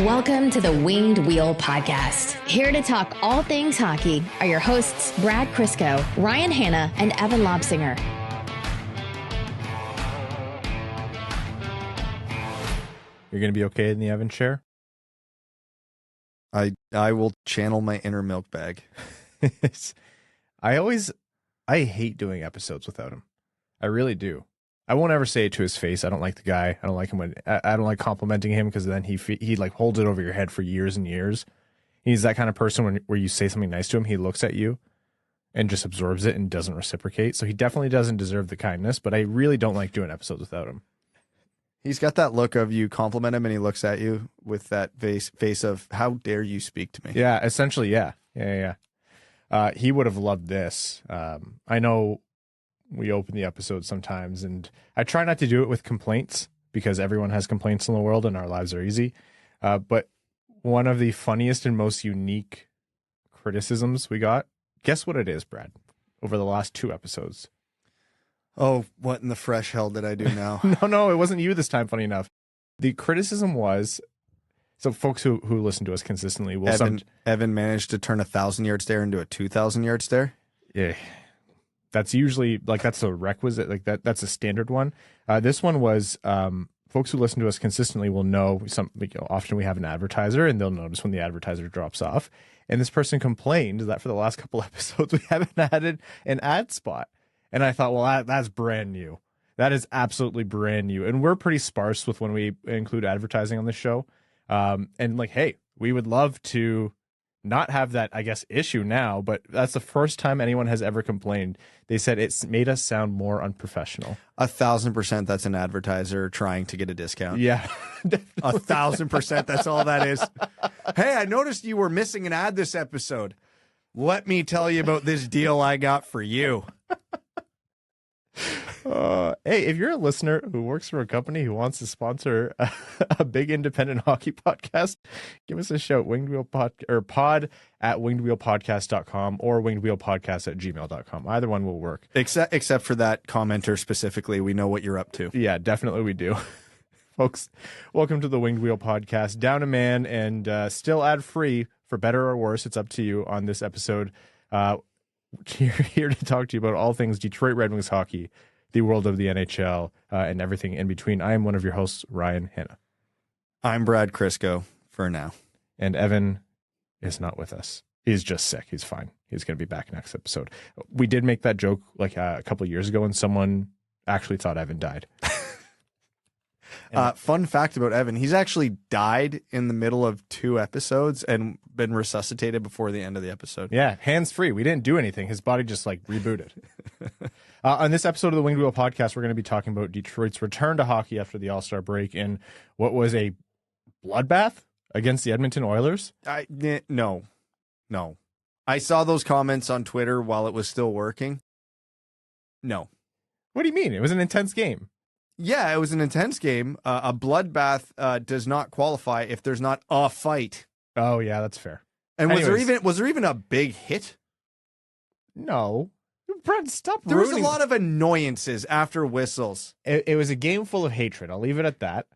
Welcome to the Winged Wheel Podcast. Here to talk all things hockey are your hosts, Brad Crisco, Ryan Hanna, and Evan Lobsinger. You're going to be okay in the Evan chair? I will channel my inner milk bag. I hate doing episodes without him. I really do. I won't ever say it to his face. I don't like the guy. I don't like him I don't like complimenting him, because then he like holds it over your head for years and years. He's that kind of person where you say something nice to him, he looks at you and just absorbs it and doesn't reciprocate. So he definitely doesn't deserve the kindness, but I really don't like doing episodes without him. He's got that look of you compliment him and he looks at you with that face of, how dare you speak to me? Yeah, essentially, yeah. He would have loved this. I know we open the episode sometimes, and I try not to do it with complaints, because everyone has complaints in the world and our lives are easy. But one of the funniest and most unique criticisms we got, guess what it is, Brad, over the last 2 episodes? Oh, what in the fresh hell did I do now? No, it wasn't you this time, funny enough. The criticism was, so folks who listen to us consistently will... Evan managed to turn a 1,000-yard stare into a 2,000-yard stare? Yeah. That's usually, like, that's a requisite, like that's a standard one. This one was, folks who listen to us consistently will know often we have an advertiser, and they'll notice when the advertiser drops off. And this person complained that for the last couple episodes, we haven't added an ad spot. And I thought, well, that's brand new. That is absolutely brand new. And we're pretty sparse with when we include advertising on the show. And like, hey, we would love to not have that, I guess, issue now, but that's the first time anyone has ever complained. They said it's made us sound more unprofessional. 1,000% that's an advertiser trying to get a discount. Yeah. 1,000%, that's all that is. Hey, I noticed you were missing an ad this episode. Let me tell you about this deal I got for you. Hey, if you're a listener who works for a company who wants to sponsor a big independent hockey podcast, give us a shout. Pod at wingedwheelpodcast.com or wingedwheelpodcast@gmail.com. Either one will work. Except for that commenter specifically, we know what you're up to. Yeah, definitely we do. Folks, welcome to the Winged Wheel Podcast. Down a man and still ad-free, for better or worse. It's up to you on this episode. Here to talk to you about all things Detroit Red Wings hockey, the world of the NHL, and everything in between. I am one of your hosts, Ryan Hanna. I'm Brad Crisco, for now. And Evan is not with us. He's just sick. He's fine. He's going to be back next episode. We did make that joke like a couple of years ago, and someone actually thought Evan died. Fun fact about Evan, he's actually died in the middle of 2 episodes and been resuscitated before the end of the episode. Yeah, hands-free. We didn't do anything. His body just like rebooted. On this episode of the Winged Wheel Podcast, we're going to be talking about Detroit's return to hockey after the All-Star break in what was a bloodbath against the Edmonton Oilers. No. I saw those comments on Twitter while it was still working. No. What do you mean? It was an intense game. Yeah, it was an intense game. A bloodbath does not qualify if there's not a fight. Oh, yeah, that's fair. And was there even a big hit? No. Brad, stop There was ruining... a lot of annoyances after whistles. It was a game full of hatred. I'll leave it at that.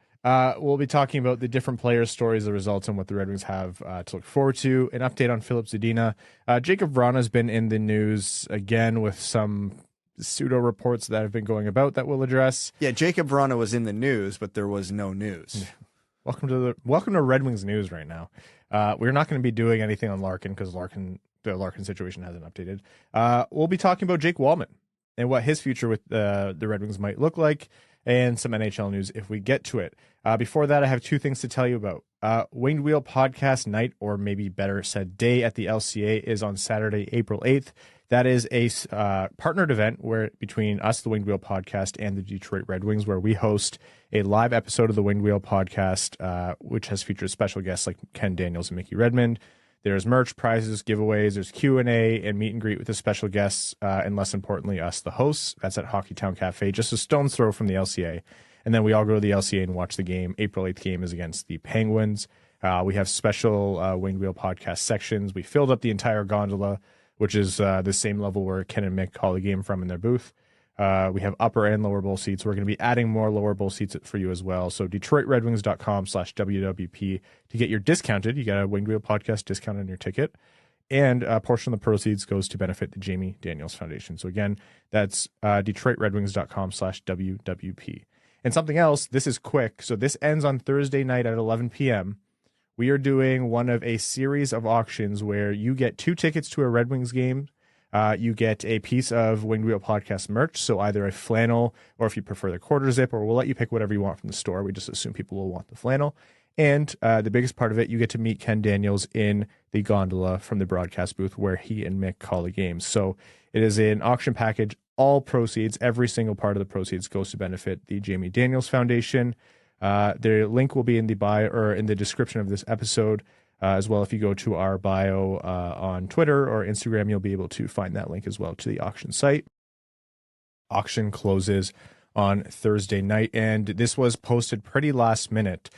We'll be talking about the different players' stories, the results, and what the Red Wings have to look forward to. An update on Filip Zadina. Jakub Vrana has been in the news again with some pseudo reports that have been going about that we'll address. Yeah, Jakub Vrana was in the news, but there was no news. Welcome to Red Wings news right now. We're not going to be doing anything on Larkin because the Larkin situation hasn't updated. We'll be talking about Jake Walman and what his future with the Red Wings might look like, and some NHL news if we get to it. Before that, I have 2 things to tell you about. Winged Wheel Podcast night, or maybe better said day, at the LCA is on Saturday, April 8th. That is a partnered event between us, the Winged Wheel Podcast, and the Detroit Red Wings, where we host a live episode of the Winged Wheel Podcast, which has featured special guests like Ken Daniels and Mickey Redmond. There's merch, prizes, giveaways, there's Q&A, and meet and greet with the special guests, and less importantly, us, the hosts. That's at Hockeytown Cafe, just a stone's throw from the LCA. And then we all go to the LCA and watch the game. April 8th game is against the Penguins. We have special Winged Wheel Podcast sections. We filled up the entire gondola, which is the same level where Ken and Mick call the game from in their booth. We have upper and lower bowl seats. We're going to be adding more lower bowl seats for you as well. So DetroitRedWings.com/WWP to get your discounted. You got a Winged Wheel podcast discount on your ticket. And a portion of the proceeds goes to benefit the Jamie Daniels Foundation. So again, that's DetroitRedWings.com/WWP. And something else, this is quick. So this ends on Thursday night at 11 p.m. We are doing one of a series of auctions where you get 2 tickets to a Red Wings game. You get a piece of Winged Wheel podcast merch, so either a flannel or if you prefer the quarter zip, or we'll let you pick whatever you want from the store. We just assume people will want the flannel. And the biggest part of it, you get to meet Ken Daniels in the gondola from the broadcast booth where he and Mick call the games. So it is an auction package. All proceeds, every single part of the proceeds goes to benefit the Jamie Daniels Foundation. The link will be in the bio or in the description of this episode as well. If you go to our bio on Twitter or Instagram, you'll be able to find that link as well to the auction site. Auction closes on Thursday night, and this was posted pretty last minute.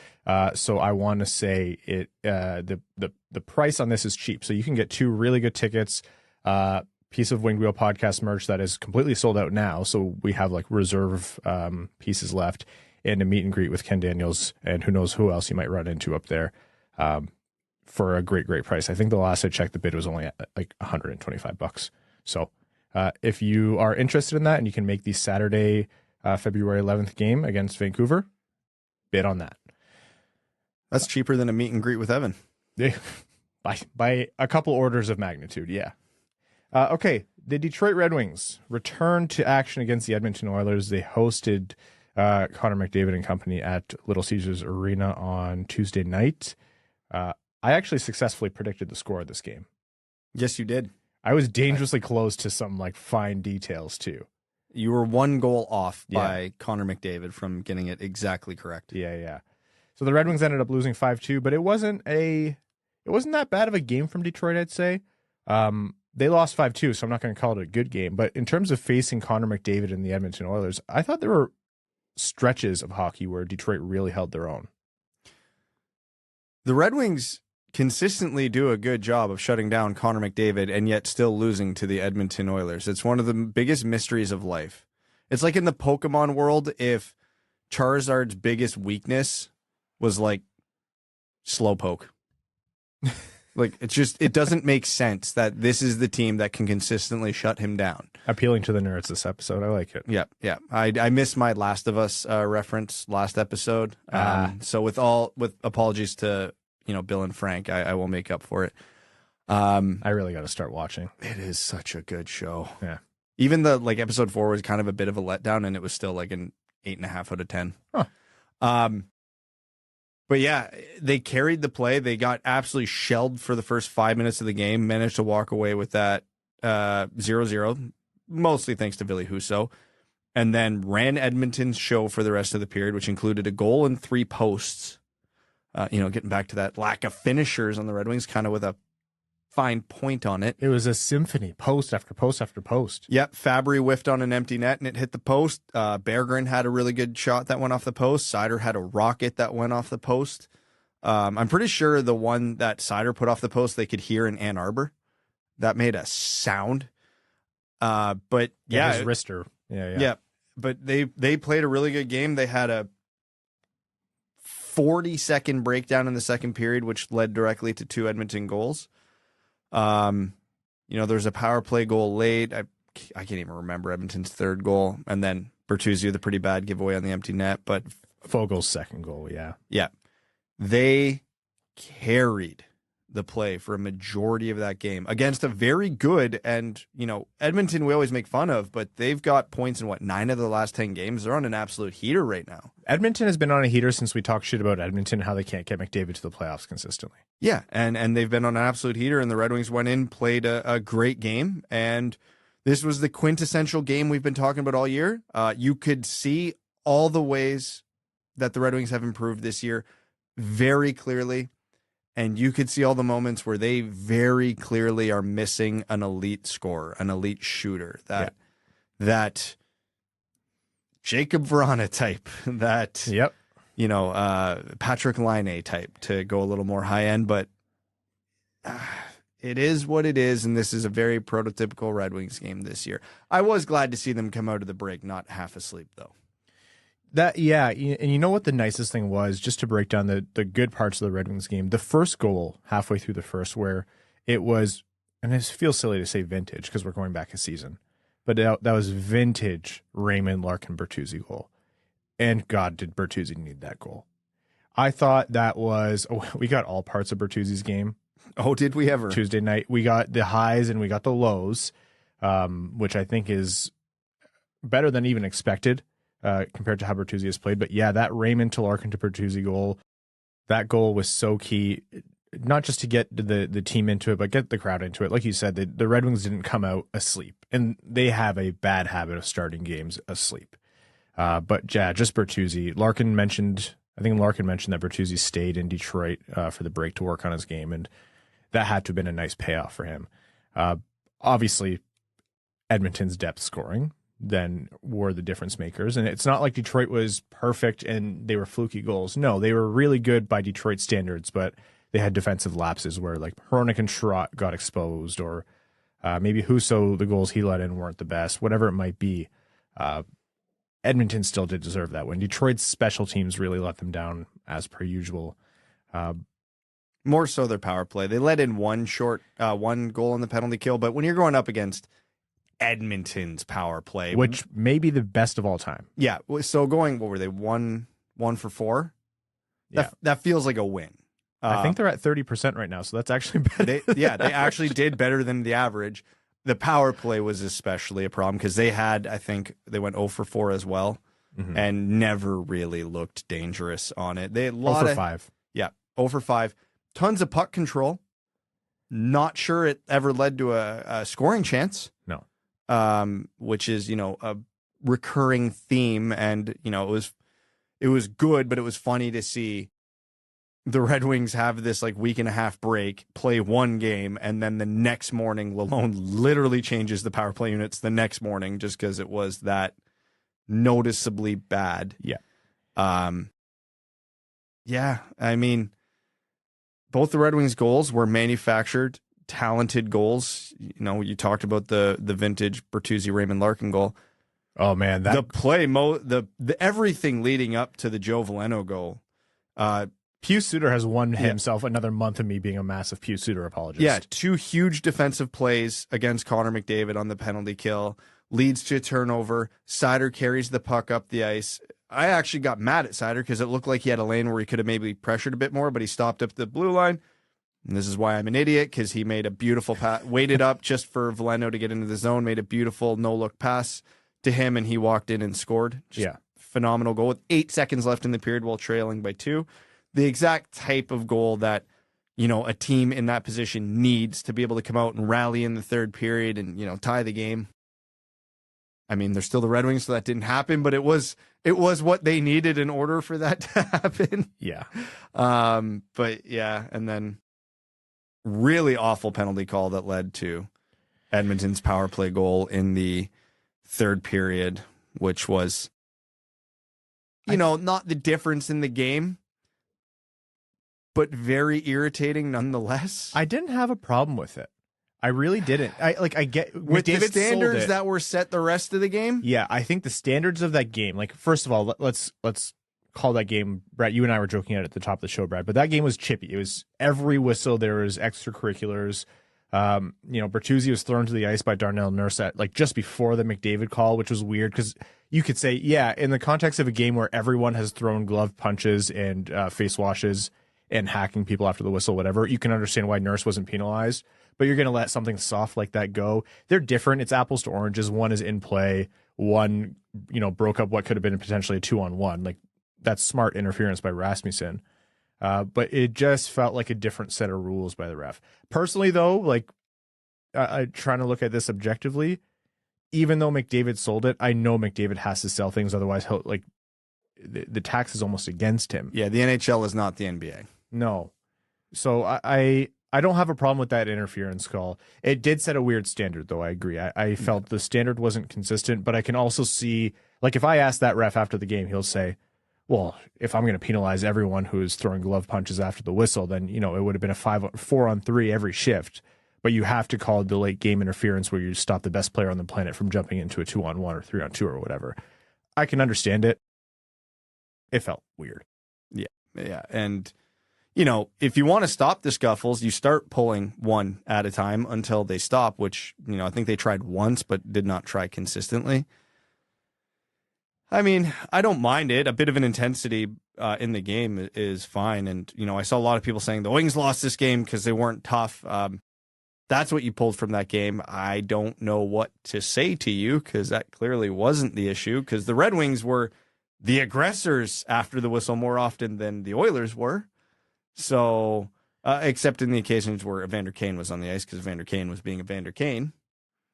So I want to say it. The price on this is cheap, so you can get 2 really good tickets. Piece of Winged Wheel podcast merch that is completely sold out now. So we have like reserve pieces left, and a meet and greet with Ken Daniels, and who knows who else you might run into up there for a great price. I think the last I checked, the bid was only at like $125. So if you are interested in that and you can make the Saturday, February 11th game against Vancouver, bid on that. That's cheaper than a meet and greet with Evan. by a couple orders of magnitude, yeah. Okay, the Detroit Red Wings returned to action against the Edmonton Oilers. They hosted Connor McDavid and company at Little Caesars Arena on Tuesday night. I actually successfully predicted the score of this game. Yes, you did. I was dangerously close to some like fine details too. You were 1 goal off by Connor McDavid from getting it exactly correct. Yeah. So the Red Wings ended up losing 5-2, but it wasn't that bad of a game from Detroit, I'd say. They lost 5-2, so I'm not going to call it a good game. But in terms of facing Connor McDavid and the Edmonton Oilers, I thought there were stretches of hockey where Detroit really held their own. The Red Wings consistently do a good job of shutting down Connor McDavid and yet still losing to the Edmonton Oilers. It's one of the biggest mysteries of life. It's like in the Pokemon world, if Charizard's biggest weakness was like Slowpoke. Like, it doesn't make sense that this is the team that can consistently shut him down. Appealing to the nerds this episode. I like it. Yeah. I missed my Last of Us reference last episode. So with apologies to, Bill and Frank, I will make up for it. I really got to start watching. It is such a good show. Yeah. Even the episode 4 was kind of a bit of a letdown, and it was still like an 8.5 out of 10. Huh. But yeah, they carried the play. They got absolutely shelled for the first 5 minutes of the game, managed to walk away with that 0-0, mostly thanks to Ville Husso, and then ran Edmonton's show for the rest of the period, which included a goal and 3 posts. Getting back to that lack of finishers on the Red Wings, kind of with a fine point on it. It was a symphony, post after post after post. Yep, Fabry whiffed on an empty net and it hit the post. Berggren had a really good shot that went off the post. Seider had a rocket that went off the post. I'm pretty sure the one that Seider put off the post they could hear in Ann Arbor. That made a sound. But yeah, his wrister. Yeah. Yeah, but they played a really good game. They had a 40-second breakdown in the second period, which led directly to 2 Edmonton goals. There's a power play goal late. I can't even remember Edmonton's 3rd goal. And then Bertuzzi with a pretty bad giveaway on the empty net. But Fogel's 2nd goal, yeah. Yeah. They carried the play for a majority of that game against a very good, and, Edmonton we always make fun of, but they've got points in 9 of the last 10 games. They're on an absolute heater right now. Edmonton has been on a heater since we talked shit about Edmonton, how they can't get McDavid to the playoffs consistently. Yeah, and they've been on an absolute heater, and the Red Wings went in, played a great game, and this was the quintessential game we've been talking about all year. You could see all the ways that the Red Wings have improved this year very clearly, and you could see all the moments where they very clearly are missing an elite scorer, an elite shooter, that Jakub Vrana type, that Patrick Laine type, to go a little more high end. But it is what it is, and this is a very prototypical Red Wings game this year. I was glad to see them come out of the break not half asleep, though. And you know what the nicest thing was, just to break down the good parts of the Red Wings game, the first goal halfway through the first, where it was, and it feels silly to say vintage because we're going back a season, but that was vintage Raymond, Larkin, Bertuzzi goal. And God, did Bertuzzi need that goal. I thought that was, we got all parts of Bertuzzi's game. Oh, did we ever? Tuesday night. We got the highs and we got the lows, which I think is better than even expected. Compared to how Bertuzzi has played. But yeah, that Raymond to Larkin to Bertuzzi goal, that goal was so key, not just to get the team into it, but get the crowd into it. Like you said, the Red Wings didn't come out asleep, and they have a bad habit of starting games asleep. But yeah, just Bertuzzi. I think Larkin mentioned that Bertuzzi stayed in Detroit for the break to work on his game, and that had to have been a nice payoff for him. Obviously, Edmonton's depth scoring then were the difference makers. And it's not like Detroit was perfect and they were fluky goals. No, they were really good by Detroit standards, but they had defensive lapses where like Hronek and Chiarot got exposed, or maybe Husso, the goals he let in weren't the best, whatever it might be. Edmonton still did deserve that win. Detroit's special teams really let them down as per usual. More so their power play. They let in one goal on the penalty kill, but when you're going up against Edmonton's power play, which may be the best of all time. Yeah. So going, what were they? 1 for 4? Yeah. That feels like a win. I think they're at 30% right now, so that's actually better. They actually did better than the average. The power play was especially a problem because I think they went 0 for 4 as well, and never really looked dangerous on it. They had 0 for 5. Yeah, 0 for 5. Tons of puck control. Not sure it ever led to a scoring chance. No. Which is, a recurring theme. And, it was good, but it was funny to see the Red Wings have this like week and a half break, play one game, and then the next morning, Lalonde literally changes the power play units the next morning just because it was that noticeably bad. Yeah. Yeah. I mean, both the Red Wings goals were manufactured, talented goals. You talked about the vintage Bertuzzi Raymond Larkin goal. Oh man, the play, the everything leading up to the Joe Veleno goal. Suter has won himself another month of me being a massive Suter apologist. Yeah, 2 huge defensive plays against Connor McDavid on the penalty kill leads to a turnover. Seider carries the puck up the ice. I actually got mad at Seider because it looked like he had a lane where he could have maybe pressured a bit more, but he stopped up the blue line. And this is why I'm an idiot, because he made a beautiful pass, waited up just for Veleno to get into the zone, made a beautiful no-look pass to him, and he walked in and scored. Phenomenal goal with 8 seconds left in the period while trailing by 2. The exact type of goal that, a team in that position needs to be able to come out and rally in the third period and, tie the game. I mean, they're still the Red Wings, so that didn't happen, but it was what they needed in order for that to happen. Yeah. But yeah, and then really awful penalty call that led to Edmonton's power play goal in the third period, which was, not the difference in the game, but very irritating nonetheless. I didn't have a problem with it. I really didn't. I get with McDavid the standards that were set the rest of the game. Yeah, I think the standards of that game, like, first of all, let's call that game, Brad. You and I were joking at the top of the show, Brad, but that game was chippy. It was every whistle. There was extracurriculars. Bertuzzi was thrown to the ice by Darnell Nurse just before the McDavid call, which was weird because you could say, yeah, in the context of a game where everyone has thrown glove punches and face washes and hacking people after the whistle, whatever, you can understand why Nurse wasn't penalized. But you're going to let something soft like that go. They're different. It's apples to oranges. One is in play. One, broke up what could have been potentially a 2-on-1. Like, that's smart interference by Rasmussen. But it just felt like a different set of rules by the ref. Personally, though, trying to look at this objectively, even though McDavid sold it, I know McDavid has to sell things. Otherwise, the tax is almost against him. Yeah, the NHL is not the NBA. No. So I don't have a problem with that interference call. It did set a weird standard, though. I agree. I felt the standard wasn't consistent, but I can also see, if I ask that ref after the game, he'll say, well, if I'm going to penalize everyone who is throwing glove punches after the whistle, then, it would have been a 4-on-3 every shift. but you have to call the late game interference where you stop the best player on the planet from jumping into a 2-on-1 or 3-on-2 or whatever. I can understand it. It felt weird. Yeah. And, you know, if you want to stop the scuffles, you start pulling one at a time until they stop, which, you know, I think they tried once, but did not try consistently. I mean, I don't mind it. A bit of an intensity in the game is fine. And, you know, I saw a lot of people saying the Wings lost this game because they weren't tough. That's what you pulled from that game. I don't know what to say to you because that clearly wasn't the issue, because the Red Wings were the aggressors after the whistle more often than the Oilers were. So, except in the occasions where Evander Kane was on the ice, because Evander Kane was being Evander Kane.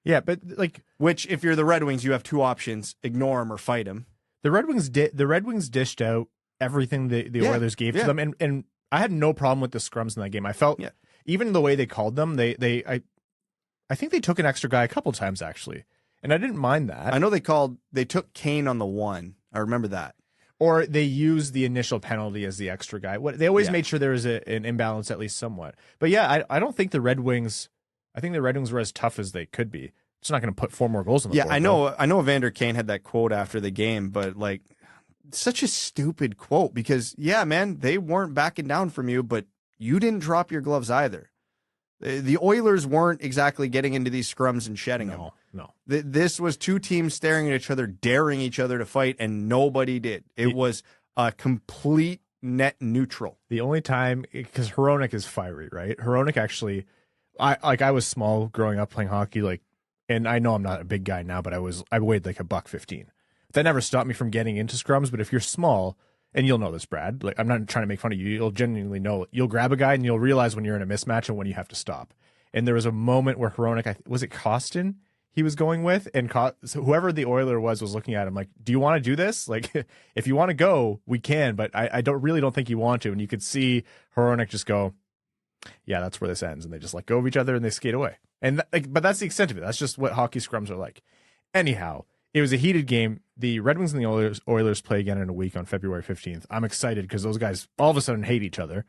Yeah, but like, which, if you're the Red Wings, you have two options: ignore him or fight him. The Red Wings dished out everything the Oilers gave to them, and I had no problem with the scrums in that game. I felt even the way they called them, I think they took an extra guy a couple times actually, and I didn't mind that. I know they took Kane on the one. I remember that. Or they used the initial penalty as the extra guy. They always made sure there was an imbalance at least somewhat. But yeah, I don't think the Red Wings. I think the Red Wings were as tough as they could be. It's not going to put 4 more goals on the board. Yeah, I know Evander Kane had that quote after the game, but like, such a stupid quote because, yeah, man, they weren't backing down from you, but you didn't drop your gloves either. The Oilers weren't exactly getting into these scrums and shedding them. No. This was two teams staring at each other, daring each other to fight, and nobody did. It was a complete net neutral. The only time, because Hronek is fiery, right? Hronek actually, I was small growing up playing hockey, and I know I'm not a big guy now, but I weighed like $115. That never stopped me from getting into scrums. But if you're small, and you'll know this, Brad, like I'm not trying to make fun of you, you'll genuinely know it. You'll grab a guy and you'll realize when you're in a mismatch and when you have to stop. And there was a moment where Hronek, was it Kostin he was going with, and so whoever the Oiler was looking at him like, do you want to do this? Like, if you want to go, we can, but I don't think you want to. And you could see Hronek just go, yeah, that's where this ends. And they just let go of each other and they skate away. And but that's the extent of it. That's just what hockey scrums are like. Anyhow, it was a heated game. The Red Wings and the Oilers play again in a week on February 15th. I'm excited because those guys all of a sudden hate each other.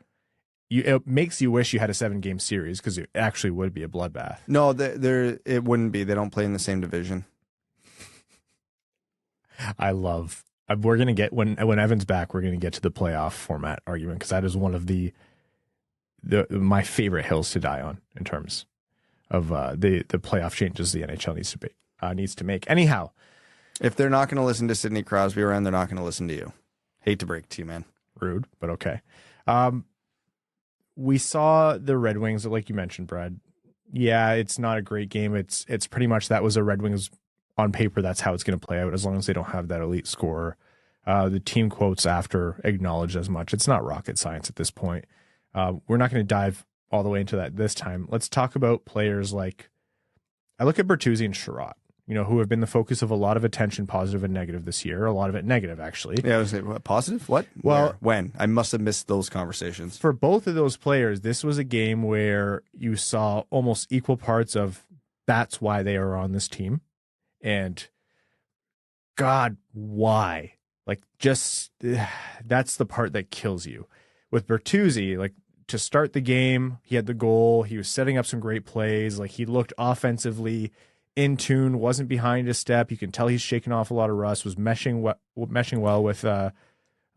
It makes you wish you had a 7-game series because it actually would be a bloodbath. No, it wouldn't be. They don't play in the same division. We're going to get, when Evan's back, we're going to get to the playoff format argument because that is one of my favorite hills to die on in terms of the playoff changes the NHL needs to make. Anyhow, if they're not going to listen to Sidney Crosby around, they're not going to listen to you. Hate to break it to you, man. Rude, but okay. We saw the Red Wings, like you mentioned, Brad. Yeah, it's not a great game. It's pretty much that was a Red Wings on paper. That's how it's going to play out as long as they don't have that elite scorer. The team quotes after acknowledged as much. It's not rocket science at this point. We're not going to dive all the way into that this time. Let's talk about players like, I look at Bertuzzi and Chiarot, who have been the focus of a lot of attention, positive and negative this year. A lot of it negative, actually. Yeah, I was saying, what, positive? What? Well, where? When? I must have missed those conversations. For both of those players, this was a game where you saw almost equal parts of that's why they are on this team. And God, why? That's the part that kills you. With Bertuzzi, to start the game, he had the goal. He was setting up some great plays. He looked offensively in tune, wasn't behind a step. You can tell he's shaking off a lot of rust, was meshing well with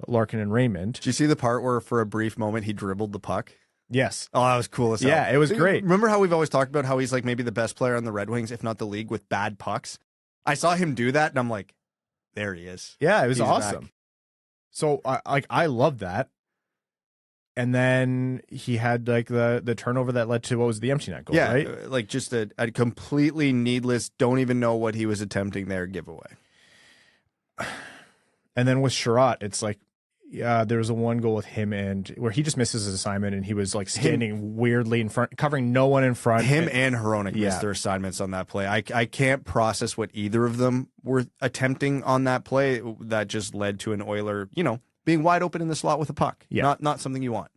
Larkin and Raymond. Did you see the part where for a brief moment he dribbled the puck? Yes. Oh, that was cool as hell. Yeah, it was great. Remember how we've always talked about how he's maybe the best player on the Red Wings, if not the league, with bad pucks? I saw him do that and I'm like, there he is. Yeah, it was awesome. Back. So I love that. And then he had the turnover that led to what was the empty net goal, right? Just a completely needless, don't even know what he was attempting there giveaway. And then with Chiarot, it's there was a one goal with him and where he just misses his assignment and he was standing weirdly in front, covering no one in front. Him and Hronek missed their assignments on that play. I can't process what either of them were attempting on that play. That just led to an Oiler, being wide open in the slot with a puck. Yeah. Not something you want.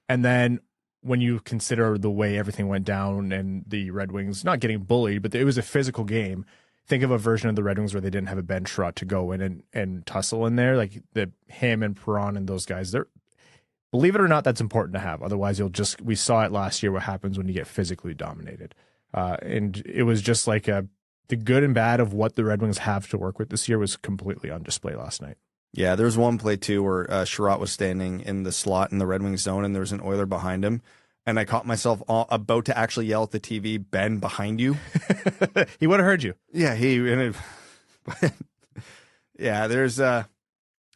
And then when you consider the way everything went down and the Red Wings not getting bullied, but it was a physical game. Think of a version of the Red Wings where they didn't have a Ben Chiarot to go in and tussle in there. Him and Perron and those guys, believe it or not, that's important to have. Otherwise, we saw it last year, what happens when you get physically dominated. And it was just like the good and bad of what the Red Wings have to work with this year was completely on display last night. Yeah, there was one play too where Chiarot was standing in the slot in the Red Wings zone, and there was an Oiler behind him, and I caught myself about to actually yell at the TV, "Ben, behind you!" He would have heard you. Yeah, yeah. There's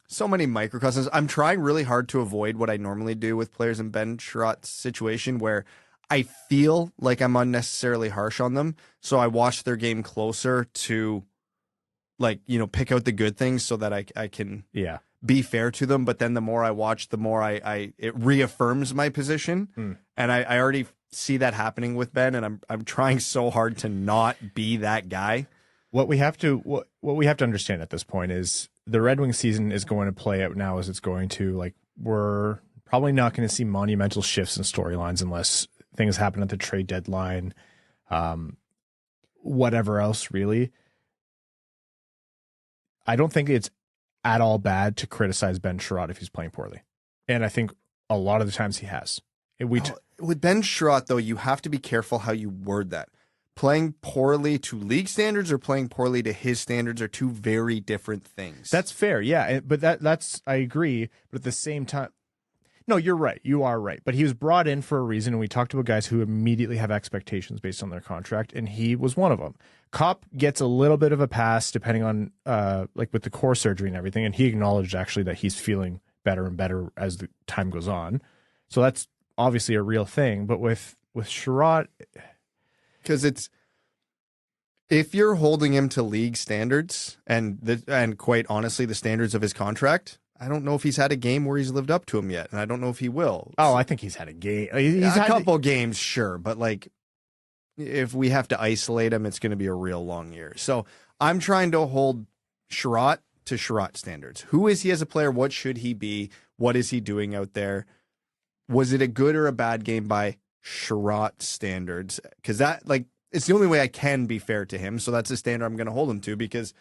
so many microcosms. I'm trying really hard to avoid what I normally do with players in Ben Chiarot's situation, where I feel like I'm unnecessarily harsh on them, so I watch their game closer to, like, pick out the good things so that I can be fair to them. But then the more I watch, the more it reaffirms my position. And I already see that happening with Ben, and I'm trying so hard to not be that guy. What we have to understand at this point is the Red Wings season is going to play out now as it's going to. Like, we're probably not going to see monumental shifts in storylines unless things happen at the trade deadline, whatever else, really. I don't think it's at all bad to criticize Ben Chiarot if he's playing poorly. And I think a lot of the times he has. With Ben Chiarot, though, you have to be careful how you word that. Playing poorly to league standards or playing poorly to his standards are two very different things. That's fair, yeah. But that's I agree. But at the same time, no, you're right. You are right. But he was brought in for a reason, and we talked about guys who immediately have expectations based on their contract, and he was one of them. Kopp gets a little bit of a pass depending on, like with the core surgery and everything, and he acknowledged actually that he's feeling better and better as the time goes on. So that's obviously a real thing. But with Chiarot, because if you're holding him to league standards and quite honestly the standards of his contract, I don't know if he's had a game where he's lived up to him yet, and I don't know if he will. Oh, I think he's had a game. He's had a couple games, sure, but like, if we have to isolate him, it's going to be a real long year. So I'm trying to hold Chiarot to Chiarot standards. Who is he as a player? What should he be? What is he doing out there? Was it a good or a bad game by Chiarot standards? Because it's the only way I can be fair to him. So that's the standard I'm going to hold him to, because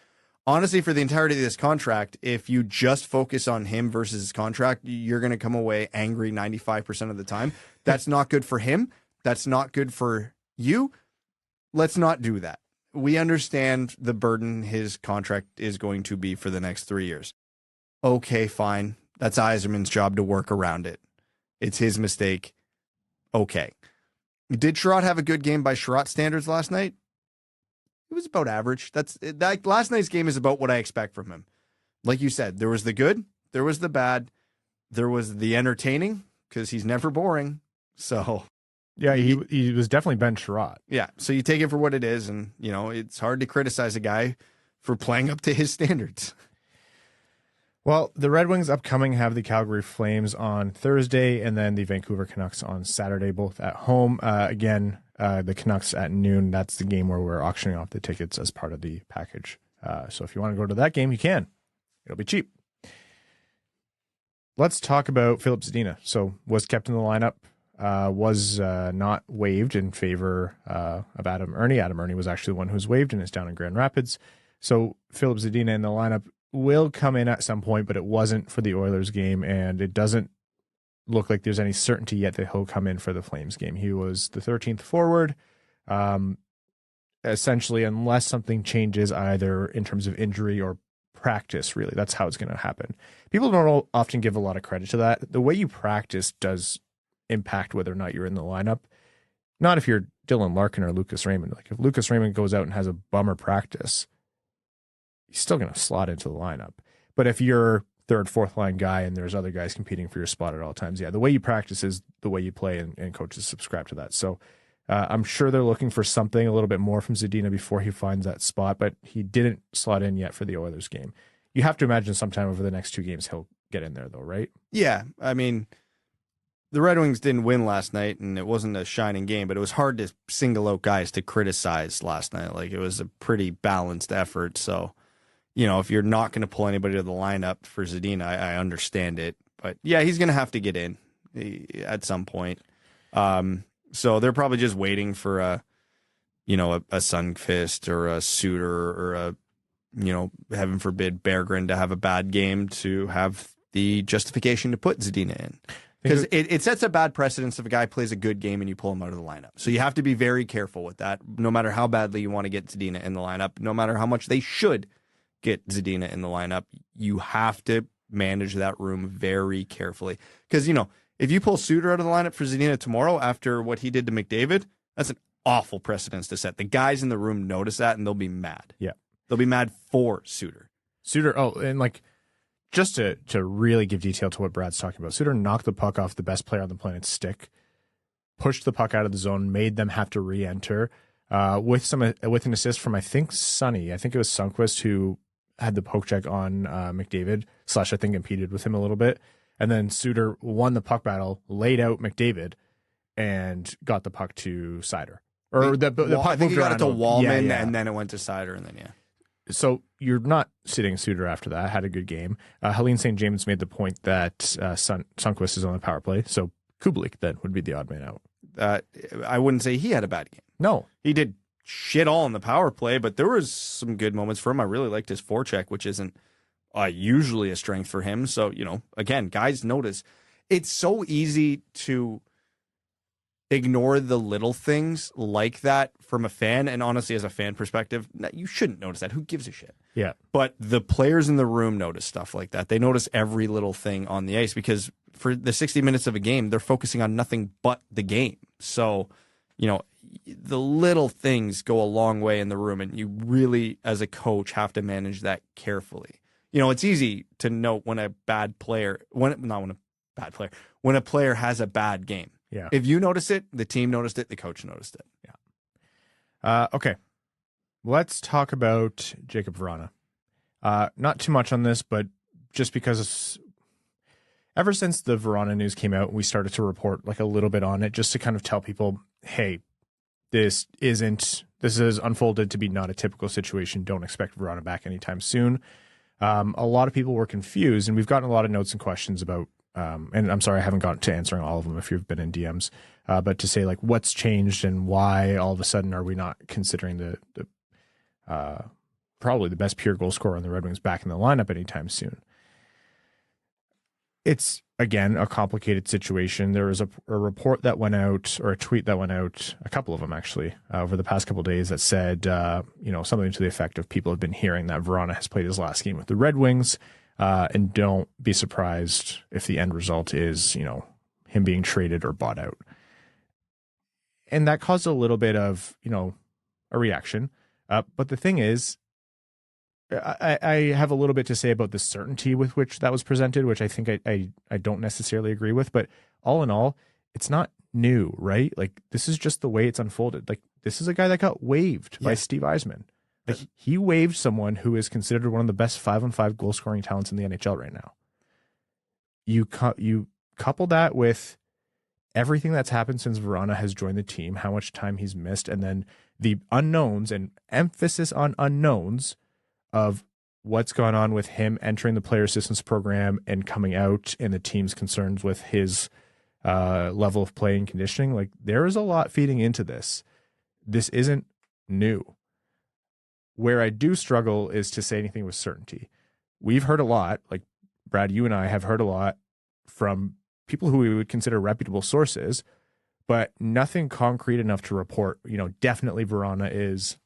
honestly, for the entirety of this contract, if you just focus on him versus his contract, you're going to come away angry 95% of the time. That's not good for him. That's not good for you. Let's not do that. We understand the burden his contract is going to be for the next 3 years. Okay, fine. That's Yzerman's job to work around it. It's his mistake. Okay. Did Chiarot have a good game by Chiarot standards last night? It was about average. Last night's game is about what I expect from him. Like you said, there was the good, there was the bad, there was the entertaining, because he's never boring. So yeah, he was definitely Ben Chiarot. Yeah, so you take it for what it is, and it's hard to criticize a guy for playing up to his standards. Well, the Red Wings upcoming have the Calgary Flames on Thursday, and then the Vancouver Canucks on Saturday, both at home. Again, the Canucks at noon. That's the game where we're auctioning off the tickets as part of the package. So if you want to go to that game, you can. It'll be cheap. Let's talk about Filip Zadina. So was kept in the lineup, was not waived in favor of Adam Erne. Adam Erne was actually the one who was waived and is down in Grand Rapids. So Filip Zadina in the lineup will come in at some point, but it wasn't for the Oilers game, and it doesn't look like there's any certainty yet that he'll come in for the Flames game. He was the 13th forward. Essentially, unless something changes either in terms of injury or practice, really, that's how it's going to happen. People don't often give a lot of credit to that. The way you practice does impact whether or not you're in the lineup. Not if you're Dylan Larkin or Lucas Raymond. Like, if Lucas Raymond goes out and has a bummer practice, he's still going to slot into the lineup. But if you're third, fourth line guy and there's other guys competing for your spot at all times, yeah, the way you practice is the way you play, and coaches subscribe to that. So I'm sure they're looking for something a little bit more from Zadina before he finds that spot, but he didn't slot in yet for the Oilers game. You have to imagine sometime over the next 2 games he'll get in there, though, right? Yeah, I mean, the Red Wings didn't win last night, and it wasn't a shining game, but it was hard to single out guys to criticize last night. Like, it was a pretty balanced effort, so if you're not going to pull anybody to the lineup for Zadina, I understand it. But yeah, he's going to have to get in at some point. So they're probably just waiting for a Sundqvist or a Suter or a, heaven forbid, Berggren to have a bad game to have the justification to put Zadina in. I Because it sets a bad precedence if a guy plays a good game and you pull him out of the lineup. So you have to be very careful with that, no matter how badly you want to get Zadina in the lineup, no matter how much they should get Zadina in the lineup, you have to manage that room very carefully. Because, if you pull Suter out of the lineup for Zadina tomorrow after what he did to McDavid, that's an awful precedence to set. The guys in the room notice that and they'll be mad. Yeah. They'll be mad for Suter. And just to really give detail to what Brad's talking about, Suter knocked the puck off the best player on the planet's stick, pushed the puck out of the zone, made them have to re-enter with an assist from, I think, Sonny. I think it was Sundqvist who had the poke check on McDavid, / I think impeded with him a little bit. And then Suter won the puck battle, laid out McDavid, and got the puck to Seider. I think he got it to Walman, and then it went to Seider, and then So you're not sitting Suter after that. Had a good game. Helene St. James made the point that Sundqvist is on the power play, so Kubalik then would be the odd man out. I wouldn't say he had a bad game. No. He did shit all in the power play, but there was some good moments for him. I really liked his forecheck, which isn't usually a strength for him. So, again, guys notice. It's so easy to ignore the little things like that from a fan. And honestly, as a fan perspective, you shouldn't notice that. Who gives a shit? Yeah. But the players in the room notice stuff like that. They notice every little thing on the ice because for the 60 minutes of a game, they're focusing on nothing but the game. So, the little things go a long way in the room, and you really, as a coach, have to manage that carefully. It's easy to note when a player has a bad game. Yeah. If you notice it, the team noticed it, the coach noticed it. Yeah. Okay. Let's talk about Jakub Vrana. Not too much on this, but just because ever since the Vrana news came out, we started to report a little bit on it, just to kind of tell people, hey, this is unfolded to be not a typical situation. Don't expect Vrana back anytime soon. A lot of people were confused, and we've gotten a lot of notes and questions about, and I'm sorry I haven't gotten to answering all of them if you've been in DMs, but to say what's changed and why all of a sudden are we not considering the probably the best pure goal scorer on the Red Wings back in the lineup anytime soon. It's, again, a complicated situation. There was a report that went out, or a tweet that went out, a couple of them actually, over the past couple of days that said, something to the effect of people have been hearing that Vrana has played his last game with the Red Wings, and don't be surprised if the end result is, him being traded or bought out. And that caused a little bit of, a reaction. But the thing is, I have a little bit to say about the certainty with which that was presented, which I think I don't necessarily agree with. But all in all, it's not new, right? This is just the way it's unfolded. This is a guy that got waived by Steve Yzerman. He waived someone who is considered one of the best 5-on-5 goal scoring talents in the NHL right now. You couple that with everything that's happened since Vrana has joined the team, how much time he's missed, and then the unknowns and emphasis on unknowns of what's gone on with him entering the player assistance program and coming out, and the team's concerns with his level of play and conditioning. There is a lot feeding into this. This isn't new. Where I do struggle is to say anything with certainty. We've heard a lot, Brad, you and I have heard a lot from people who we would consider reputable sources, but nothing concrete enough to report, definitely Vrana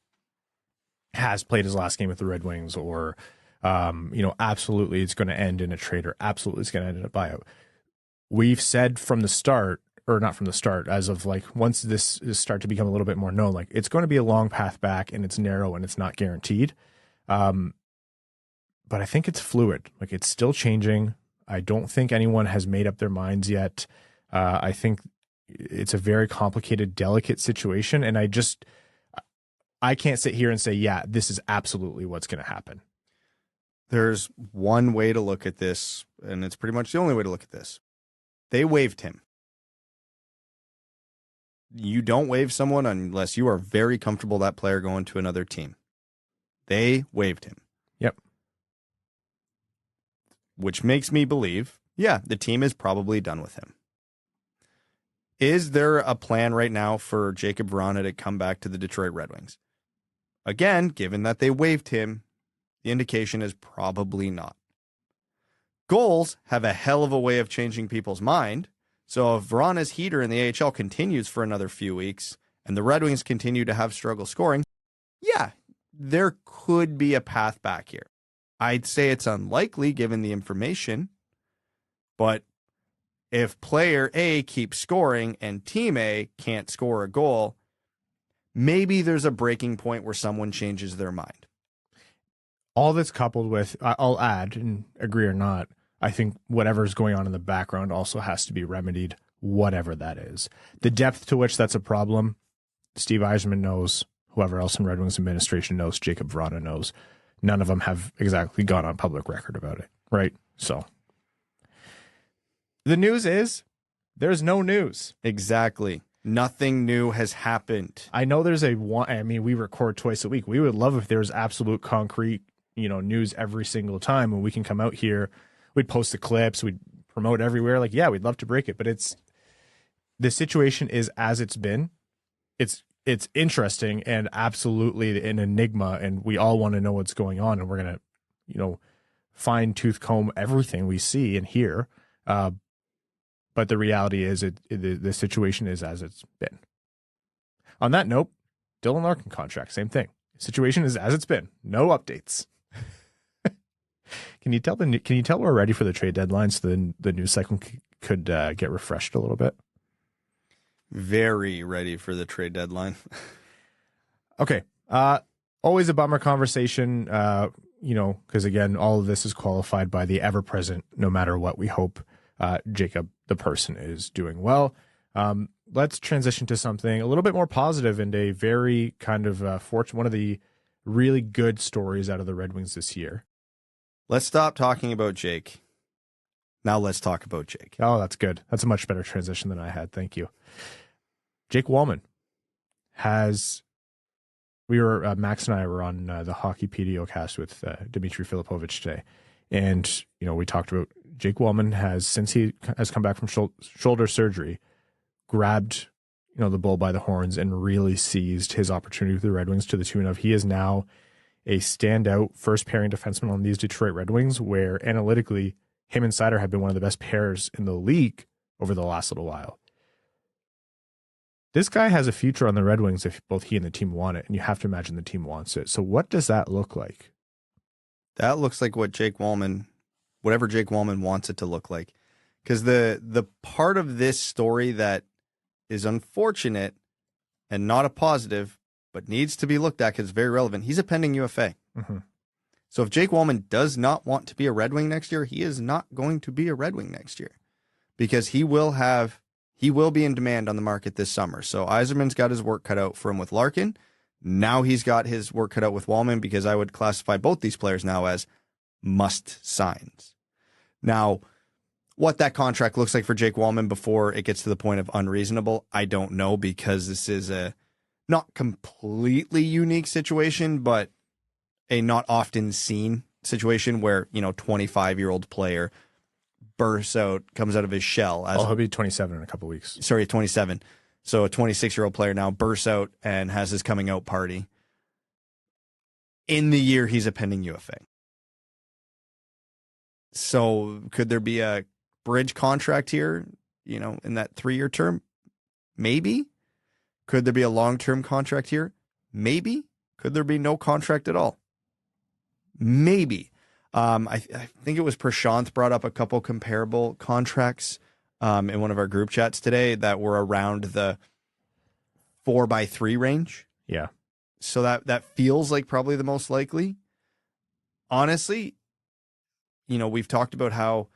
has played his last game with the Red Wings, or, absolutely it's going to end in a trade, or absolutely it's going to end in a buyout. We've said from the start, or not from the start, as of once this is start to become a little bit more known, it's going to be a long path back, and it's narrow and it's not guaranteed. But I think it's fluid. It's still changing. I don't think anyone has made up their minds yet. I think it's a very complicated, delicate situation. And I can't sit here and say, yeah, this is absolutely what's going to happen. There's one way to look at this, and it's pretty much the only way to look at this. They waived him. You don't waive someone unless you are very comfortable that player going to another team. They waived him. Yep. Which makes me believe, the team is probably done with him. Is there a plan right now for Jakub Vrana to come back to the Detroit Red Wings? Again, given that they waived him, the indication is probably not. Goals have a hell of a way of changing people's mind. So if Vrana's heater in the AHL continues for another few weeks and the Red Wings continue to have struggle scoring, yeah, there could be a path back here. I'd say it's unlikely given the information, but if player A keeps scoring and team A can't score a goal, maybe there's a breaking point where someone changes their mind. All that's coupled with, I'll add, and agree or not, I think whatever's going on in the background also has to be remedied, whatever that is. The depth to which that's a problem, Steve Yzerman knows, whoever else in Red Wings administration knows, Jakub Vrana knows. None of them have exactly gone on public record about it, right? So the news is there's no news. Exactly. Nothing new has happened. I know there's we record twice a week. We would love if there was absolute concrete, news every single time, and we can come out here. We'd post the clips. We'd promote everywhere. Like, yeah, we'd love to break it, but the situation is as it's been. It's interesting and absolutely an enigma, and we all want to know what's going on, and we're going to, fine tooth comb everything we see and hear. But the reality is the situation is as it's been. On that note, Dylan Larkin contract, same thing. Situation is as it's been. No updates. Can you tell we're ready for the trade deadline so the news cycle could get refreshed a little bit? Very ready for the trade deadline. Okay. Always a bummer conversation, because again, all of this is qualified by the ever-present, no matter what, we hope Jakub, the person, is doing well. Let's transition to something a little bit more positive and a very kind of fortunate, one of the really good stories out of the Red Wings this year. Let's stop talking about Jake. Now let's talk about Jake. Oh, that's good. That's a much better transition than I had. Thank you. Jake Walman Max and I were on the Hockey PDO cast with Dmitry Filipovich today. And, we talked about Jake Walman since he has come back from shoulder surgery, grabbed, the bull by the horns and really seized his opportunity with the Red Wings to the tune of he is now a standout first pairing defenseman on these Detroit Red Wings, where analytically him and Seider have been one of the best pairs in the league over the last little while. This guy has a future on the Red Wings if both he and the team want it, and you have to imagine the team wants it. So what does that look like? That looks like whatever Jake Walman wants it to look like. Because the part of this story that is unfortunate and not a positive, but needs to be looked at because it's very relevant, he's a pending UFA. Mm-hmm. So if Jake Walman does not want to be a Red Wing next year, he is not going to be a Red Wing next year. Because he will be in demand on the market this summer. So Yzerman's got his work cut out for him with Larkin. Now he's got his work cut out with Walman, because I would classify both these players now as must signs. Now, what that contract looks like for Jake Walman before it gets to the point of unreasonable, I don't know, because this is a not completely unique situation, but a not often seen situation where, 25-year-old player bursts out, comes out of his shell. He'll be 27 in a couple of weeks. Sorry, 27. So a 26-year-old player now bursts out and has his coming out party in the year he's a pending UFA. So could there be a bridge contract here, in that 3-year term? Maybe. Could there be a long-term contract here? Maybe. Could there be no contract at all? Maybe. I think it was Prashant brought up a couple comparable contracts in one of our group chats today that were around the 4x3 range. Yeah. So that feels like probably the most likely. Honestly, we've talked about how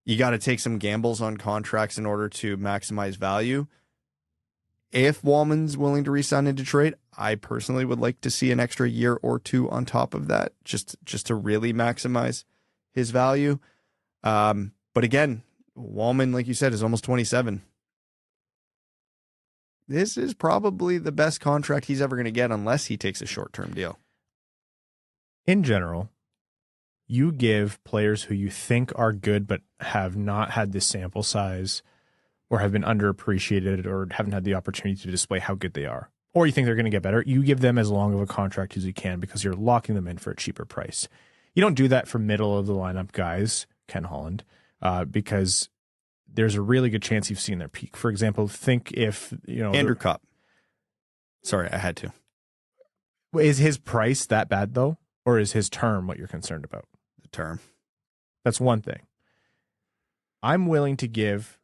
you got to take some gambles on contracts in order to maximize value. If Walman's willing to re-sign in Detroit, I personally would like to see an extra year or two on top of that, just to really maximize his value. But again, Walman, like you said, is almost 27. This is probably the best contract he's ever going to get unless he takes a short-term deal. In general, you give players who you think are good but have not had the sample size or have been underappreciated or haven't had the opportunity to display how good they are, or you think they're going to get better, you give them as long of a contract as you can because you're locking them in for a cheaper price. You don't do that for middle of the lineup guys, Ken Holland, because there's a really good chance you've seen their peak. For example, think if, Andrew Cup. Sorry, I had to. Is his price that bad though? Or is his term what you're concerned about? The term. That's one thing. I'm willing to give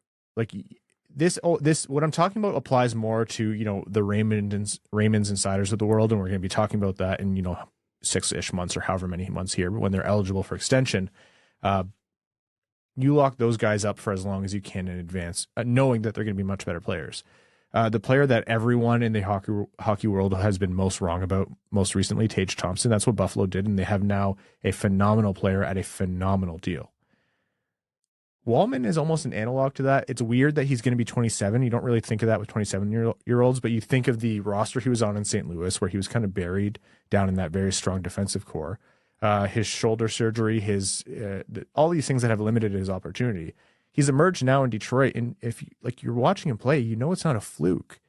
this what I'm talking about applies more to, the Raymonds and Seiders of the world, and we're going to be talking about that in 6-ish months or however many months here, but when they're eligible for extension, you lock those guys up for as long as you can in advance, knowing that they're going to be much better players. The player that everyone in the hockey world has been most wrong about most recently, Tage Thompson, that's what Buffalo did, and they have now a phenomenal player at a phenomenal deal. Walman is almost an analog to that. It's weird that he's going to be 27. You don't really think of that with 27-year-olds, but you think of the roster he was on in St. Louis, where he was kind of buried down in that very strong defensive core. His shoulder surgery, all these things that have limited his opportunity. He's emerged now in Detroit, and if you're watching him play, it's not a fluke.